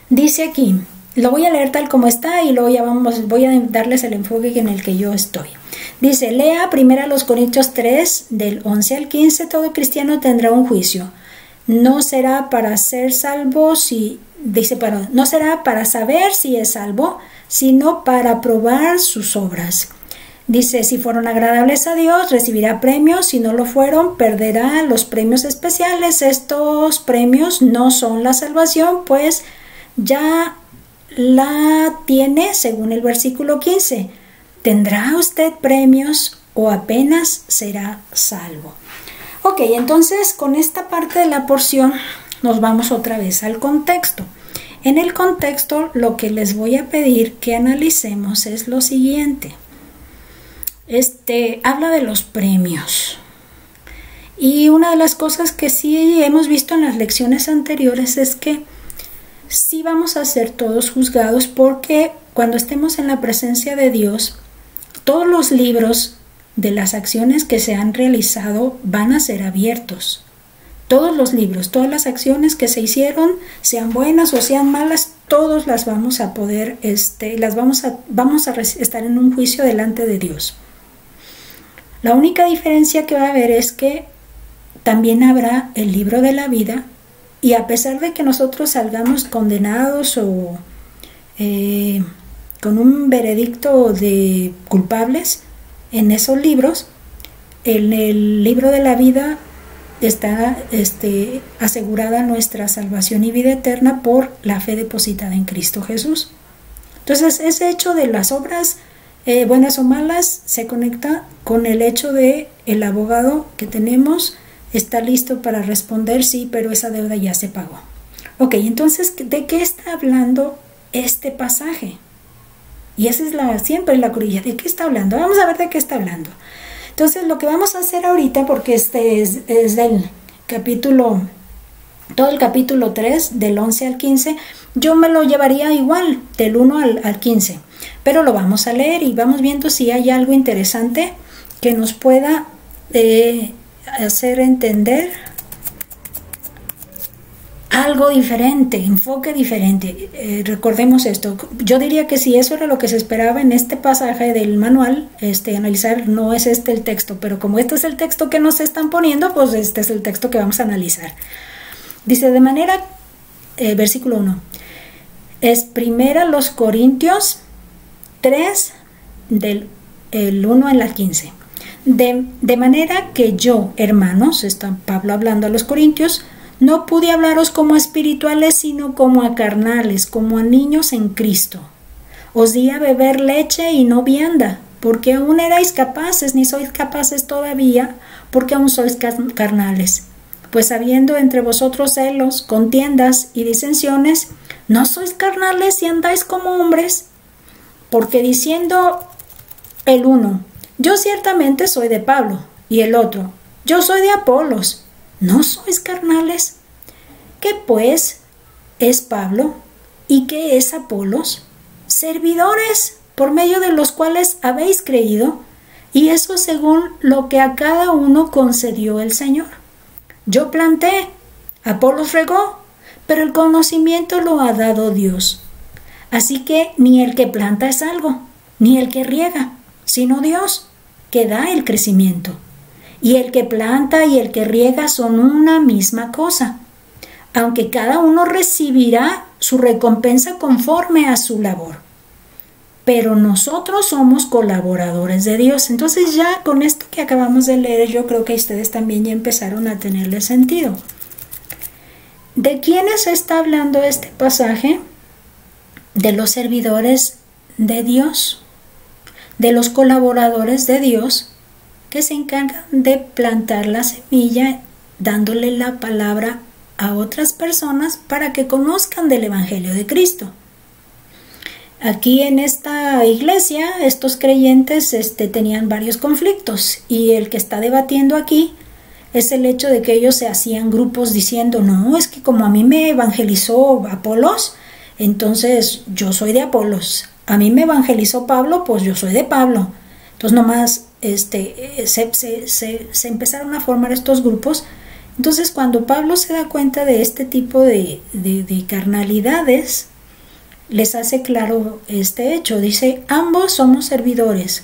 dice aquí, lo voy a leer tal como está y luego ya voy a darles el enfoque en el que yo estoy. Dice, lea primero los Corintios 3, del 11 al 15, todo cristiano tendrá un juicio. No será para ser salvo no será para saber si es salvo, sino para probar sus obras. Dice, si fueron agradables a Dios, recibirá premios, si no lo fueron, perderá los premios especiales. Estos premios no son la salvación, pues ya la tiene según el versículo 15. ¿Tendrá usted premios o apenas será salvo? Ok, entonces con esta parte de la porción nos vamos otra vez al contexto. En el contexto lo que les voy a pedir que analicemos es lo siguiente. Habla de los premios. Y una de las cosas que sí hemos visto en las lecciones anteriores es que sí vamos a ser todos juzgados porque cuando estemos en la presencia de Dios, todos los libros de las acciones que se han realizado van a ser abiertos. Todos los libros, todas las acciones que se hicieron, sean buenas o sean malas, todos las vamos a poder, vamos a estar en un juicio delante de Dios. La única diferencia que va a haber es que también habrá el libro de la vida y a pesar de que nosotros salgamos condenados o con un veredicto de culpables, en esos libros, en el libro de la vida está asegurada nuestra salvación y vida eterna por la fe depositada en Cristo Jesús. Entonces, ese hecho de las obras buenas o malas se conecta con el hecho de el abogado que tenemos está listo para responder, sí, pero esa deuda ya se pagó. Ok, entonces, ¿de qué está hablando este pasaje? Y esa es siempre la curiosidad, ¿de qué está hablando? Vamos a ver de qué está hablando. Entonces, lo que vamos a hacer ahorita, porque es del capítulo, todo el capítulo 3, del 11 al 15, yo me lo llevaría igual, del 1 al 15, pero lo vamos a leer y vamos viendo si hay algo interesante que nos pueda hacer entender algo diferente, enfoque diferente. Recordemos esto, yo diría que si eso era lo que se esperaba en este pasaje del manual, analizar, no es el texto, pero como este es el texto que nos están poniendo, pues este es el texto que vamos a analizar. Dice de manera, versículo 1, es primera los Corintios 3, del 1 al 15. De manera que yo, hermanos, está Pablo hablando a los corintios, no pude hablaros como a espirituales, sino como a carnales, como a niños en Cristo. Os di a beber leche y no vianda, porque aún erais capaces, ni sois capaces todavía, porque aún sois carnales. Pues habiendo entre vosotros celos, contiendas y disensiones, ¿no sois carnales y andáis como hombres? Porque diciendo el uno, yo ciertamente soy de Pablo, y el otro, yo soy de Apolos, ¿no sois carnales? ¿Qué pues es Pablo y qué es Apolos? Servidores por medio de los cuales habéis creído, y eso según lo que a cada uno concedió el Señor. Yo planté, Apolos regó, pero el conocimiento lo ha dado Dios. Así que ni el que planta es algo, ni el que riega, sino Dios, que da el crecimiento. Y el que planta y el que riega son una misma cosa, aunque cada uno recibirá su recompensa conforme a su labor. Pero nosotros somos colaboradores de Dios. Entonces ya con esto que acabamos de leer, yo creo que ustedes también ya empezaron a tenerle sentido. ¿De quiénes está hablando este pasaje? De los servidores de Dios, de los colaboradores de Dios que se encargan de plantar la semilla, dándole la palabra a otras personas para que conozcan del Evangelio de Cristo. Aquí en esta iglesia, estos creyentes tenían varios conflictos, y el que está debatiendo aquí es el hecho de que ellos se hacían grupos diciendo, no, es que como a mí me evangelizó Apolos, entonces yo soy de Apolos. A mí me evangelizó Pablo, pues yo soy de Pablo. Entonces nomás se empezaron a formar estos grupos. Entonces cuando Pablo se da cuenta de este tipo de carnalidades, les hace claro este hecho. Dice, ambos somos servidores,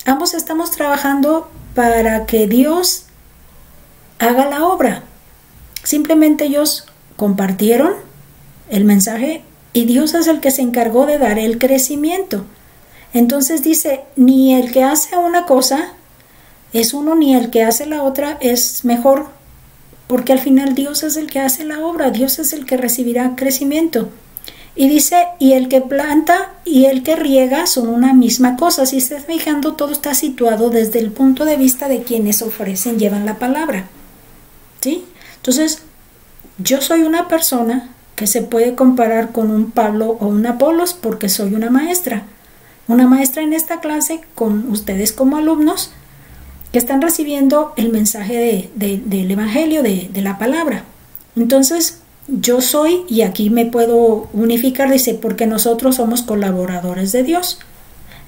ambos estamos trabajando para que Dios haga la obra. Simplemente ellos compartieron el mensaje y Dios es el que se encargó de dar el crecimiento. Entonces dice, ni el que hace una cosa es uno, ni el que hace la otra es mejor, porque al final Dios es el que hace la obra, Dios es el que recibirá crecimiento. Y dice, y el que planta y el que riega son una misma cosa. Si estás fijando, todo está situado desde el punto de vista de quienes ofrecen, llevan la palabra, ¿sí? Entonces, yo soy una persona que se puede comparar con un Pablo o un Apolos porque soy una maestra en esta clase con ustedes como alumnos que están recibiendo el mensaje del Evangelio, de la palabra. Entonces, yo soy, y aquí me puedo unificar, dice, porque nosotros somos colaboradores de Dios.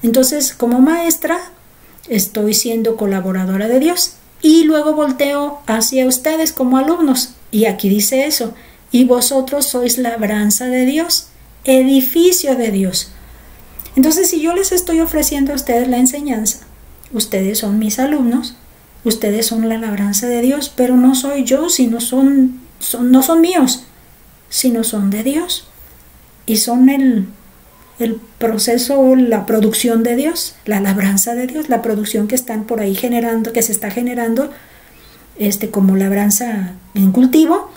Entonces, como maestra, estoy siendo colaboradora de Dios. Y luego volteo hacia ustedes como alumnos. Y aquí dice eso. Y vosotros sois labranza de Dios, edificio de Dios. Entonces, si yo les estoy ofreciendo a ustedes la enseñanza, ustedes son mis alumnos, ustedes son la labranza de Dios, pero no soy yo, sino no son míos, sino son de Dios. Y son el proceso, la producción de Dios, la labranza de Dios, la producción que están por ahí generando, que se está generando como labranza en cultivo,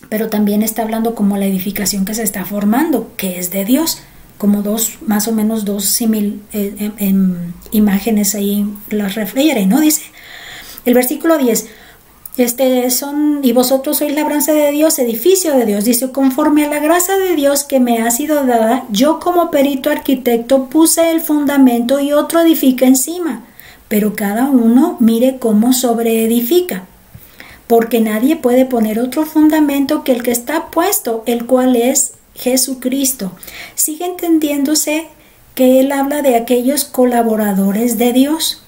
pero también está hablando como la edificación que se está formando, que es de Dios, como más o menos dos imágenes ahí las refiere, ¿no? Dice el versículo 10, y vosotros sois labranza de Dios, edificio de Dios. Dice, conforme a la gracia de Dios que me ha sido dada, yo como perito arquitecto puse el fundamento y otro edifica encima, pero cada uno mire cómo sobreedifica. Porque nadie puede poner otro fundamento que el que está puesto, el cual es Jesucristo. Sigue entendiéndose que él habla de aquellos colaboradores de Dios.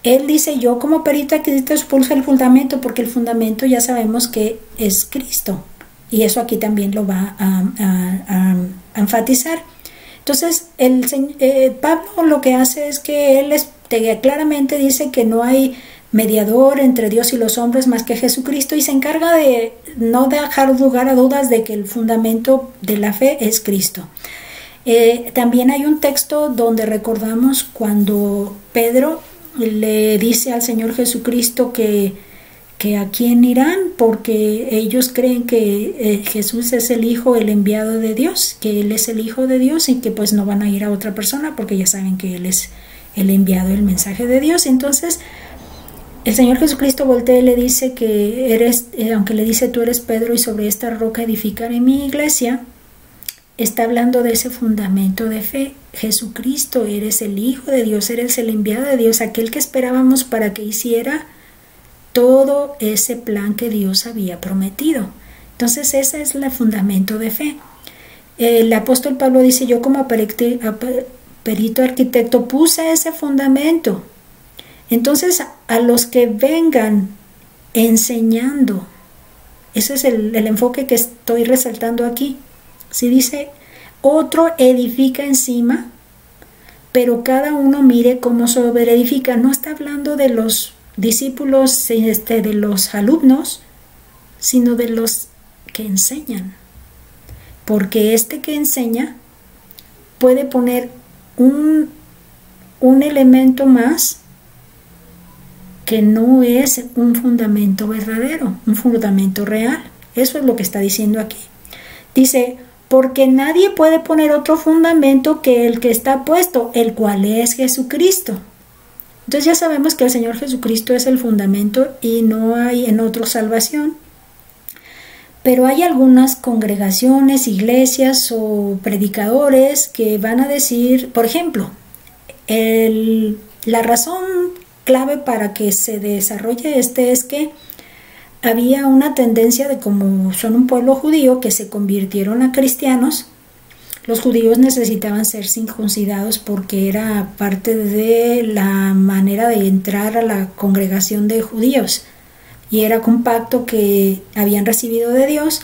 Él dice, yo como perito arquitecto expulso el fundamento, porque el fundamento ya sabemos que es Cristo. Y eso aquí también lo va a enfatizar. Entonces, Pablo lo que hace es que él claramente dice que no hay mediador entre Dios y los hombres más que Jesucristo, y se encarga de no dejar lugar a dudas de que el fundamento de la fe es Cristo. También hay un texto donde recordamos cuando Pedro le dice al Señor Jesucristo que a quién irán, porque ellos creen que Jesús es el Hijo, el enviado de Dios, que Él es el Hijo de Dios, y que pues no van a ir a otra persona porque ya saben que Él es el enviado, el mensaje de Dios. Entonces el Señor Jesucristo voltea y le dice que aunque le dice tú eres Pedro y sobre esta roca edificaré mi iglesia, está hablando de ese fundamento de fe. Jesucristo, eres el Hijo de Dios, eres el enviado de Dios, aquel que esperábamos para que hiciera todo ese plan que Dios había prometido. Entonces ese es el fundamento de fe. El apóstol Pablo dice, yo como perito arquitecto puse ese fundamento. Entonces a los que vengan enseñando Ese es el enfoque que estoy resaltando aquí. Si dice, otro edifica encima, pero cada uno mire cómo sobreedifica. No está hablando de los discípulos, de los alumnos, sino de los que enseñan. Porque este que enseña puede poner un elemento más que no es un fundamento verdadero, un fundamento real. Eso es lo que está diciendo aquí. Dice, porque nadie puede poner otro fundamento que el que está puesto, el cual es Jesucristo. Entonces ya sabemos que el Señor Jesucristo es el fundamento y no hay en otro salvación. Pero hay algunas congregaciones, iglesias o predicadores que van a decir, por ejemplo, la razón clave para que se desarrolle es que había una tendencia de, como son un pueblo judío, que se convirtieron a cristianos. Los judíos necesitaban ser circuncidados porque era parte de la manera de entrar a la congregación de judíos. Y era un pacto que habían recibido de Dios,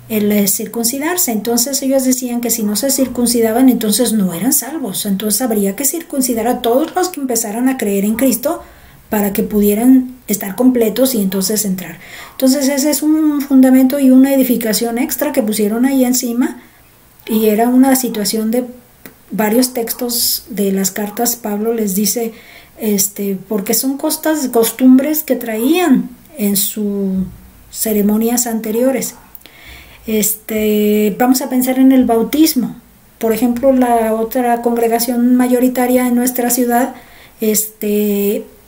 el circuncidarse. Entonces ellos decían que si no se circuncidaban, entonces no eran salvos. Entonces habría que circuncidar a todos los que empezaran a creer en Cristo para que pudieran estar completos y entonces entrar. Entonces ese es un fundamento y una edificación extra que pusieron ahí encima, y era una situación de varios textos de las cartas. Pablo les dice, porque son costumbres que traían en sus ceremonias anteriores. Vamos a pensar en el bautismo. Por ejemplo, la otra congregación mayoritaria en nuestra ciudad,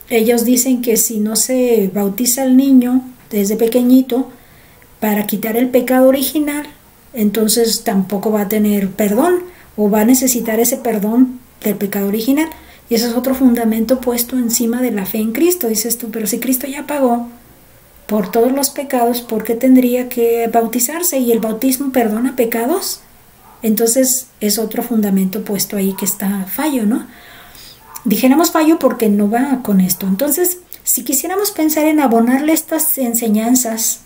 ellos dicen que si no se bautiza al niño desde pequeñito para quitar el pecado original, entonces tampoco va a tener perdón, o va a necesitar ese perdón del pecado original. Y ese es otro fundamento puesto encima de la fe en Cristo. Dices tú, pero si Cristo ya pagó por todos los pecados, ¿por qué tendría que bautizarse? ¿Y el bautismo perdona pecados? Entonces es otro fundamento puesto ahí que está fallo, ¿no? Dijéramos fallo porque no va con esto. Entonces, si quisiéramos pensar en abonarle estas enseñanzas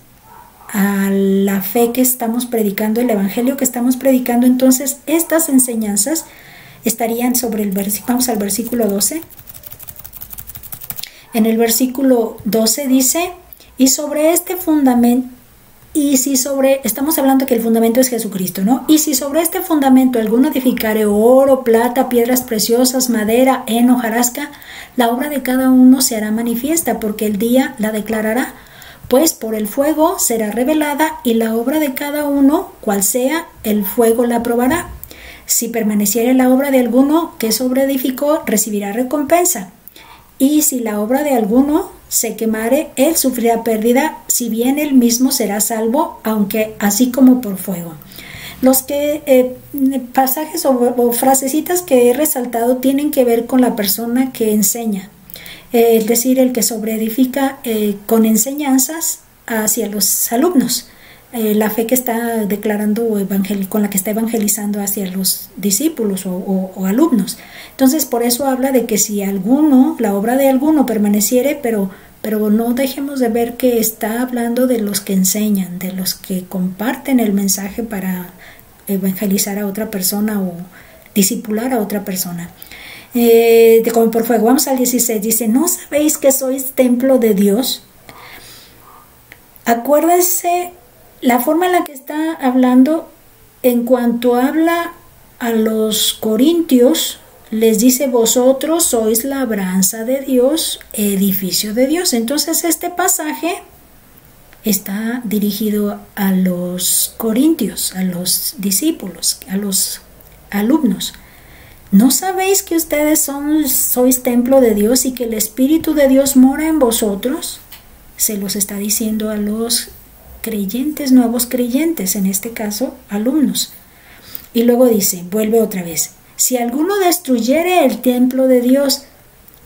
a la fe que estamos predicando, el evangelio que estamos predicando, entonces estas enseñanzas estarían sobre el versículo. Vamos al versículo 12. En el versículo 12 dice, y sobre este fundamento, estamos hablando que el fundamento es Jesucristo, ¿no? Y si sobre este fundamento alguno edificare oro, plata, piedras preciosas, madera, heno, hojarasca, la obra de cada uno se hará manifiesta, porque el día la declarará, pues por el fuego será revelada, y la obra de cada uno, cual sea, el fuego la probará. Si permaneciere la obra de alguno que sobreedificó, recibirá recompensa. Y si la obra de alguno se quemare, él sufrirá pérdida, si bien él mismo será salvo, aunque así como por fuego. Los pasajes o frasecitas que he resaltado tienen que ver con la persona que enseña, es decir, el que sobreedifica con enseñanzas hacia los alumnos, la fe que está declarando con la que está evangelizando hacia los discípulos o alumnos. Entonces, por eso habla de que si la obra de alguno permaneciere, pero no dejemos de ver que está hablando de los que enseñan, de los que comparten el mensaje para evangelizar a otra persona o discipular a otra persona. Como por fuego. Vamos al 16. Dice, ¿no sabéis que sois templo de Dios? Acuérdense la forma en la que está hablando. En cuanto habla a los corintios, les dice, vosotros sois labranza de Dios, edificio de Dios. Entonces este pasaje está dirigido a los corintios, a los discípulos, a los alumnos. ¿No sabéis que ustedes sois templo de Dios y que el Espíritu de Dios mora en vosotros? Se los está diciendo a los creyentes, nuevos creyentes, en este caso alumnos. Y luego dice, vuelve otra vez, si alguno destruyere el templo de Dios,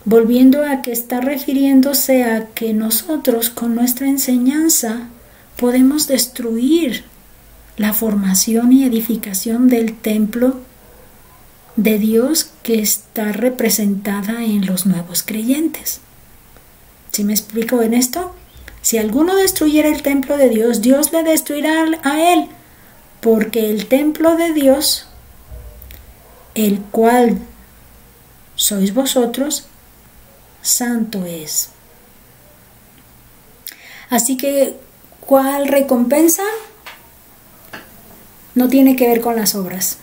volviendo a que está refiriéndose a que nosotros con nuestra enseñanza podemos destruir la formación y edificación del templo de Dios que está representada en los nuevos creyentes. ¿Sí me explico en esto? Si alguno destruyera el templo de Dios, Dios le destruirá a él, porque el templo de Dios, el cual sois vosotros, santo es. Así que, ¿cuál recompensa? No tiene que ver con las obras.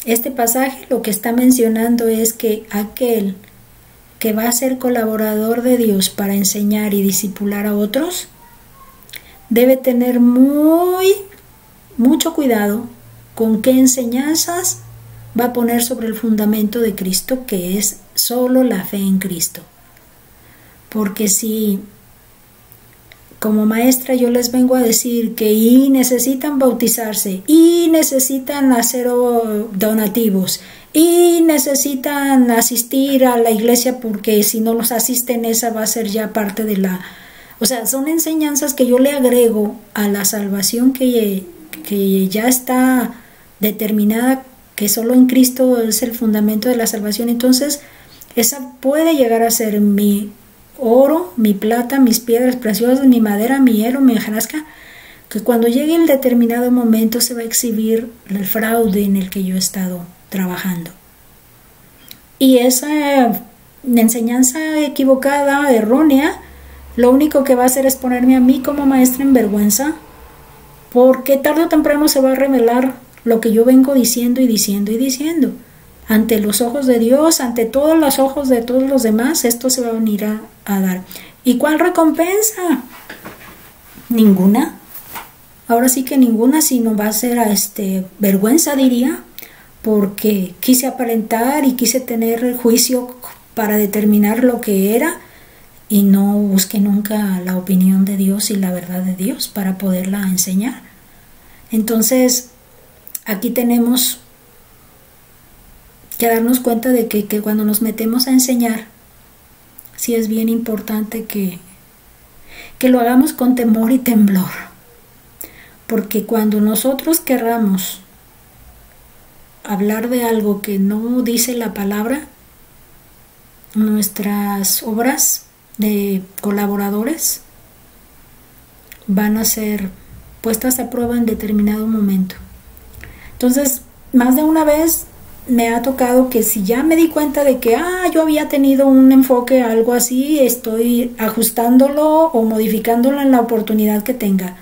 Este pasaje lo que está mencionando es que aquel que va a ser colaborador de Dios para enseñar y discipular a otros, debe tener mucho cuidado con qué enseñanzas va a poner sobre el fundamento de Cristo, que es solo la fe en Cristo. Porque si como maestra yo les vengo a decir que necesitan bautizarse, y necesitan hacer donativos, y necesitan asistir a la iglesia, porque si no los asisten esa va a ser ya parte de la... O sea, son enseñanzas que yo le agrego a la salvación que ya está determinada, que solo en Cristo es el fundamento de la salvación. Entonces, esa puede llegar a ser mi oro, mi plata, mis piedras preciosas, mi madera, mi hielo, mi hojarasca, que cuando llegue el determinado momento se va a exhibir el fraude en el que yo he estado trabajando. Y esa enseñanza equivocada, errónea, lo único que va a hacer es ponerme a mí como maestra en vergüenza, porque tarde o temprano se va a revelar lo que yo vengo diciendo y diciendo y diciendo. Ante los ojos de Dios, ante todos los ojos de todos los demás, esto se va a venir a dar. ¿Y cuál recompensa? Ninguna. Ahora sí que ninguna, sino va a ser vergüenza, diría, porque quise aparentar y quise tener el juicio para determinar lo que era y no busqué nunca la opinión de Dios y la verdad de Dios para poderla enseñar. Entonces, aquí tenemos que darnos cuenta de que cuando nos metemos a enseñar, sí es bien importante que lo hagamos con temor y temblor. Porque cuando nosotros querramos hablar de algo que no dice la palabra, nuestras obras de colaboradores van a ser puestas a prueba en determinado momento. Entonces, más de una vez me ha tocado que si ya me di cuenta de que yo había tenido un enfoque algo así, estoy ajustándolo o modificándolo en la oportunidad que tenga,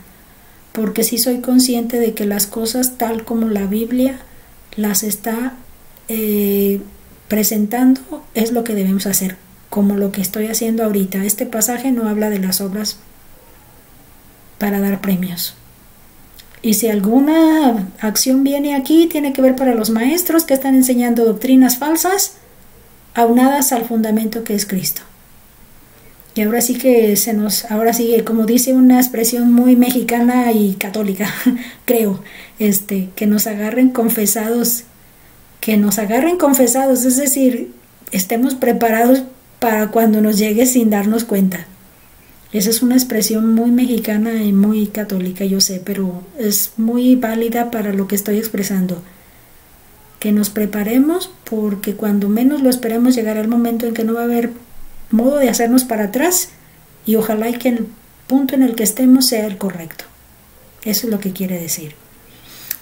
porque sí soy consciente de que las cosas tal como la Biblia las está presentando es lo que debemos hacer, como lo que estoy haciendo ahorita. Este pasaje no habla de las obras para dar premios. Y si alguna acción viene aquí, tiene que ver para los maestros que están enseñando doctrinas falsas, aunadas al fundamento que es Cristo. Y ahora sí que como dice una expresión muy mexicana y católica, creo, que nos agarren confesados, es decir, estemos preparados para cuando nos llegue sin darnos cuenta. Esa es una expresión muy mexicana y muy católica, yo sé, pero es muy válida para lo que estoy expresando. Que nos preparemos, porque cuando menos lo esperemos llegará el momento en que no va a haber modo de hacernos para atrás, y ojalá que el punto en el que estemos sea el correcto. Eso es lo que quiere decir.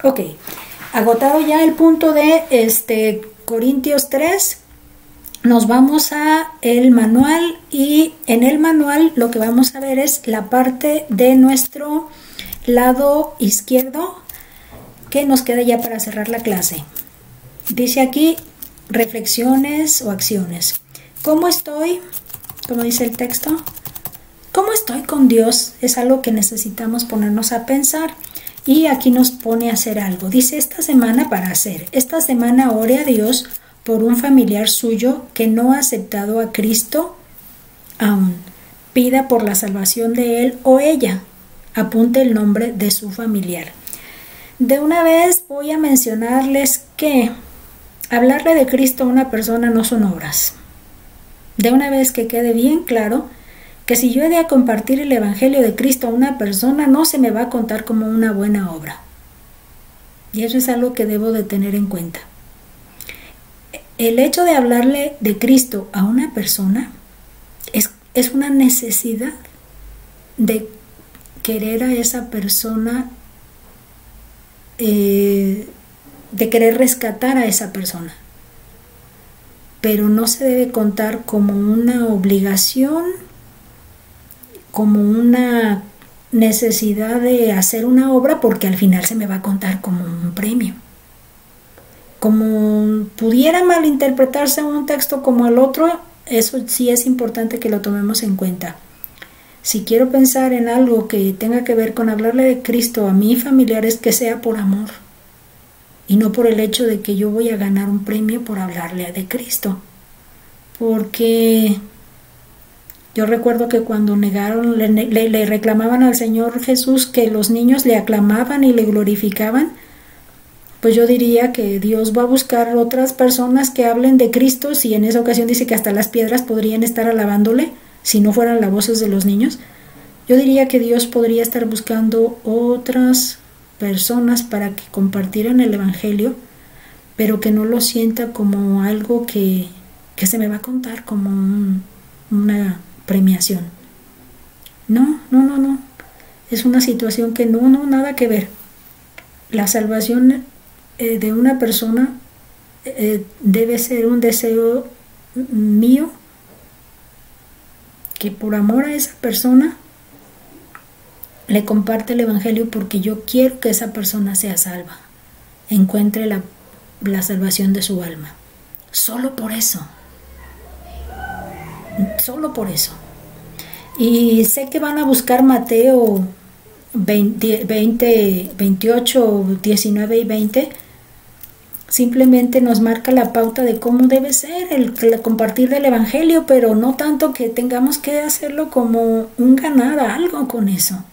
Ok, agotado ya el punto de Corintios 3, nos vamos a el manual, y en el manual lo que vamos a ver es la parte de nuestro lado izquierdo que nos queda ya para cerrar la clase. Dice aquí reflexiones o acciones. ¿Cómo estoy? Como dice el texto, ¿cómo estoy con Dios? Es algo que necesitamos ponernos a pensar. Y aquí nos pone a hacer algo. Dice esta semana ore a Dios por un familiar suyo que no ha aceptado a Cristo aún. Pida por la salvación de él o ella. Apunte el nombre de su familiar. De una vez voy a mencionarles que hablarle de Cristo a una persona no son obras. De una vez que quede bien claro que si yo he de compartir el Evangelio de Cristo a una persona, no se me va a contar como una buena obra. Y eso es algo que debo de tener en cuenta. El hecho de hablarle de Cristo a una persona es una necesidad de querer a esa persona, de querer rescatar a esa persona, pero no se debe contar como una obligación, como una necesidad de hacer una obra, porque al final se me va a contar como un premio. Como pudiera malinterpretarse un texto como el otro, eso sí es importante que lo tomemos en cuenta. Si quiero pensar en algo que tenga que ver con hablarle de Cristo a mis familiares, que sea por amor y no por el hecho de que yo voy a ganar un premio por hablarle de Cristo. Porque yo recuerdo que cuando negaron, le reclamaban al Señor Jesús que los niños le aclamaban y le glorificaban, pues yo diría que Dios va a buscar otras personas que hablen de Cristo, si en esa ocasión dice que hasta las piedras podrían estar alabándole, si no fueran las voces de los niños. Yo diría que Dios podría estar buscando otras personas para que compartieran el Evangelio, pero que no lo sienta como algo que se me va a contar como una premiación. No. Es una situación que no, nada que ver. La salvación de una persona debe ser un deseo mío, que por amor a esa persona le comparte el Evangelio, porque yo quiero que esa persona sea salva, encuentre la salvación de su alma. Solo por eso. Y sé que van a buscar Mateo 28, 19 y 20. Simplemente nos marca la pauta de cómo debe ser el compartir del Evangelio, pero no tanto que tengamos que hacerlo como un ganar algo con eso.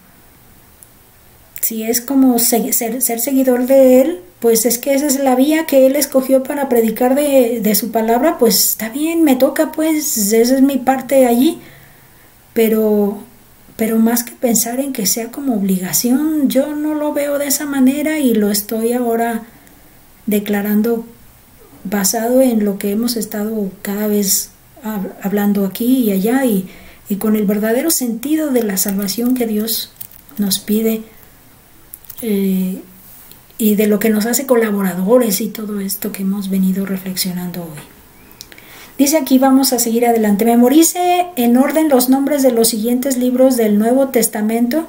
Si es como ser seguidor de Él, pues es que esa es la vía que Él escogió para predicar de su palabra, pues está bien, me toca, pues esa es mi parte allí, pero más que pensar en que sea como obligación, yo no lo veo de esa manera, y lo estoy ahora declarando basado en lo que hemos estado cada vez hablando aquí y allá, y con el verdadero sentido de la salvación que Dios nos pide, y de lo que nos hace colaboradores y todo esto que hemos venido reflexionando hoy. Dice aquí, vamos a seguir adelante. Memorice en orden los nombres de los siguientes libros del Nuevo Testamento.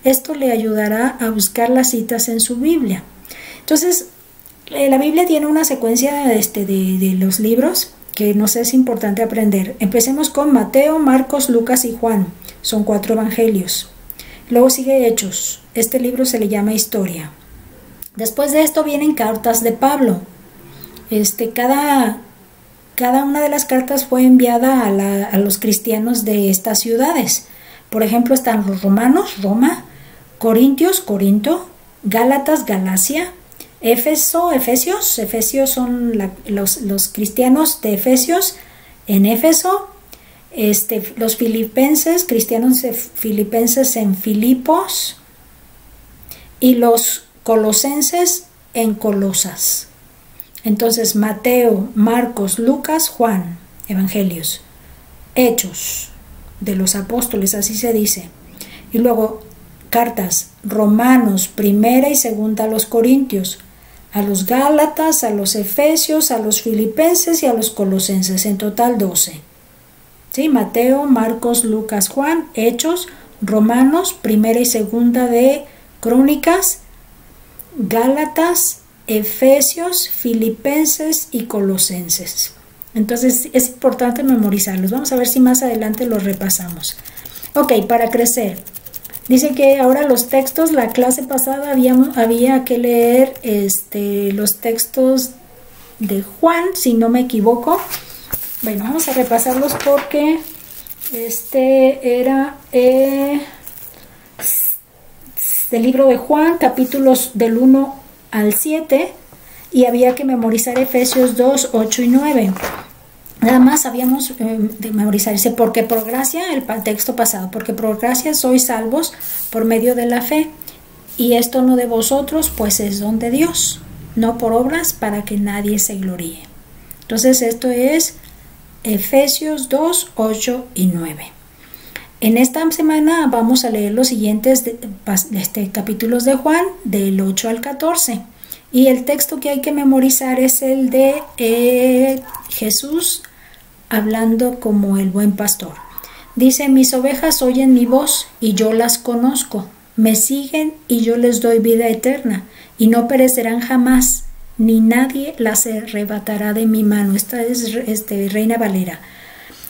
Esto le ayudará a buscar las citas en su Biblia. Entonces, la Biblia tiene una secuencia de los libros que nos es importante aprender. Empecemos con Mateo, Marcos, Lucas y Juan. Son 4 evangelios. Luego sigue Hechos. Este libro se le llama Historia. Después de esto vienen cartas de Pablo. Cada una de las cartas fue enviada a los cristianos de estas ciudades. Por ejemplo, están los romanos, Roma, Corintios, Corinto, Gálatas, Galacia, Éfeso, Efesios son los cristianos de Efesios en Éfeso, los filipenses, cristianos filipenses en Filipos, y los colosenses en Colosas. Entonces, Mateo, Marcos, Lucas, Juan, evangelios. Hechos de los apóstoles, así se dice. Y luego cartas, Romanos, primera y segunda a los Corintios, a los Gálatas, a los Efesios, a los Filipenses y a los Colosenses, en total 12. ¿Sí? Mateo, Marcos, Lucas, Juan, Hechos, Romanos, primera y segunda de Crónicas, Gálatas, Efesios, Filipenses y Colosenses. Entonces es importante memorizarlos. Vamos a ver si más adelante los repasamos. Ok, para crecer. Dice que ahora los textos, la clase pasada había que leer los textos de Juan, si no me equivoco. Bueno, vamos a repasarlos porque era del libro de Juan, capítulos del 1 al 7, y había que memorizar Efesios 2, 8 y 9. Nada más habíamos de memorizarse, porque por gracia, el texto pasado, porque por gracia sois salvos por medio de la fe, y esto no de vosotros, pues es don de Dios, no por obras, para que nadie se gloríe. Entonces esto es Efesios 2, 8 y 9. En esta semana vamos a leer los siguientes capítulos de Juan, del 8 al 14. Y el texto que hay que memorizar es el de Jesús hablando como el buen pastor. Dice: mis ovejas oyen mi voz y yo las conozco. Me siguen y yo les doy vida eterna y no perecerán jamás, ni nadie las arrebatará de mi mano. Esta es Reina Valera.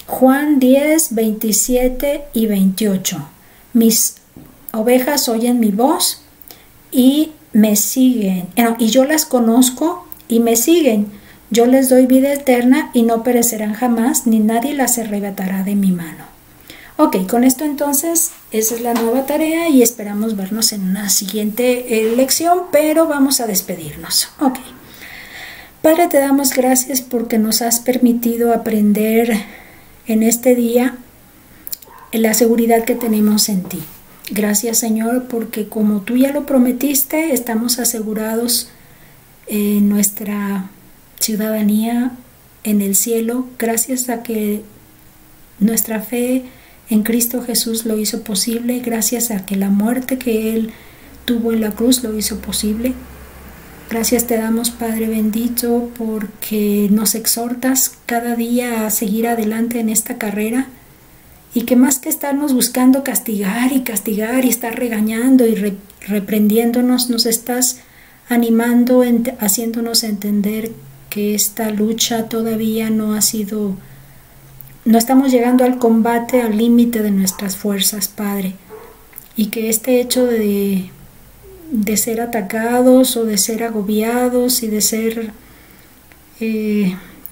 Juan 10, 27 y 28. Mis ovejas oyen mi voz y me siguen. Y yo las conozco y me siguen. Yo les doy vida eterna y no perecerán jamás, ni nadie las arrebatará de mi mano. Ok, con esto entonces, esa es la nueva tarea y esperamos vernos en una siguiente lección, pero vamos a despedirnos. Ok. Padre, te damos gracias porque nos has permitido aprender en este día la seguridad que tenemos en ti. Gracias, Señor, porque como tú ya lo prometiste, estamos asegurados en nuestra ciudadanía en el cielo, gracias a que nuestra fe en Cristo Jesús lo hizo posible, gracias a que la muerte que Él tuvo en la cruz lo hizo posible. Gracias te damos, Padre bendito, porque nos exhortas cada día a seguir adelante en esta carrera y que más que estarnos buscando castigar y estar regañando y reprendiéndonos, nos estás animando, haciéndonos entender que esta lucha todavía no estamos llegando al combate, al límite de nuestras fuerzas, Padre, y que este hecho de ser atacados o de ser agobiados y de ser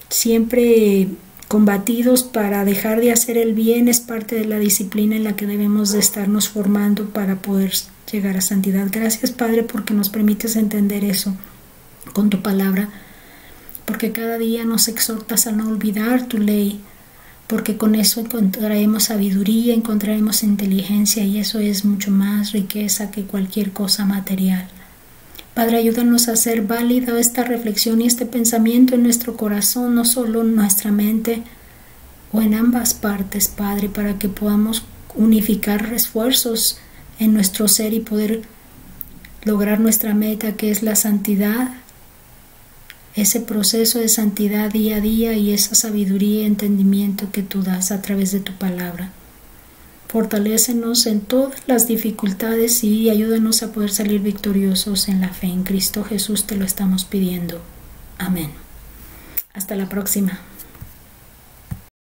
siempre combatidos para dejar de hacer el bien es parte de la disciplina en la que debemos de estarnos formando para poder llegar a santidad. Gracias, Padre, porque nos permites entender eso con tu palabra, porque cada día nos exhortas a no olvidar tu ley, porque con eso encontraremos sabiduría, encontraremos inteligencia y eso es mucho más riqueza que cualquier cosa material. Padre, ayúdanos a hacer válida esta reflexión y este pensamiento en nuestro corazón, no solo en nuestra mente o en ambas partes, Padre, para que podamos unificar esfuerzos en nuestro ser y poder lograr nuestra meta, que es la santidad, ese proceso de santidad día a día y esa sabiduría y entendimiento que tú das a través de tu palabra. Fortalécenos en todas las dificultades y ayúdanos a poder salir victoriosos en la fe. En Cristo Jesús te lo estamos pidiendo. Amén. Hasta la próxima.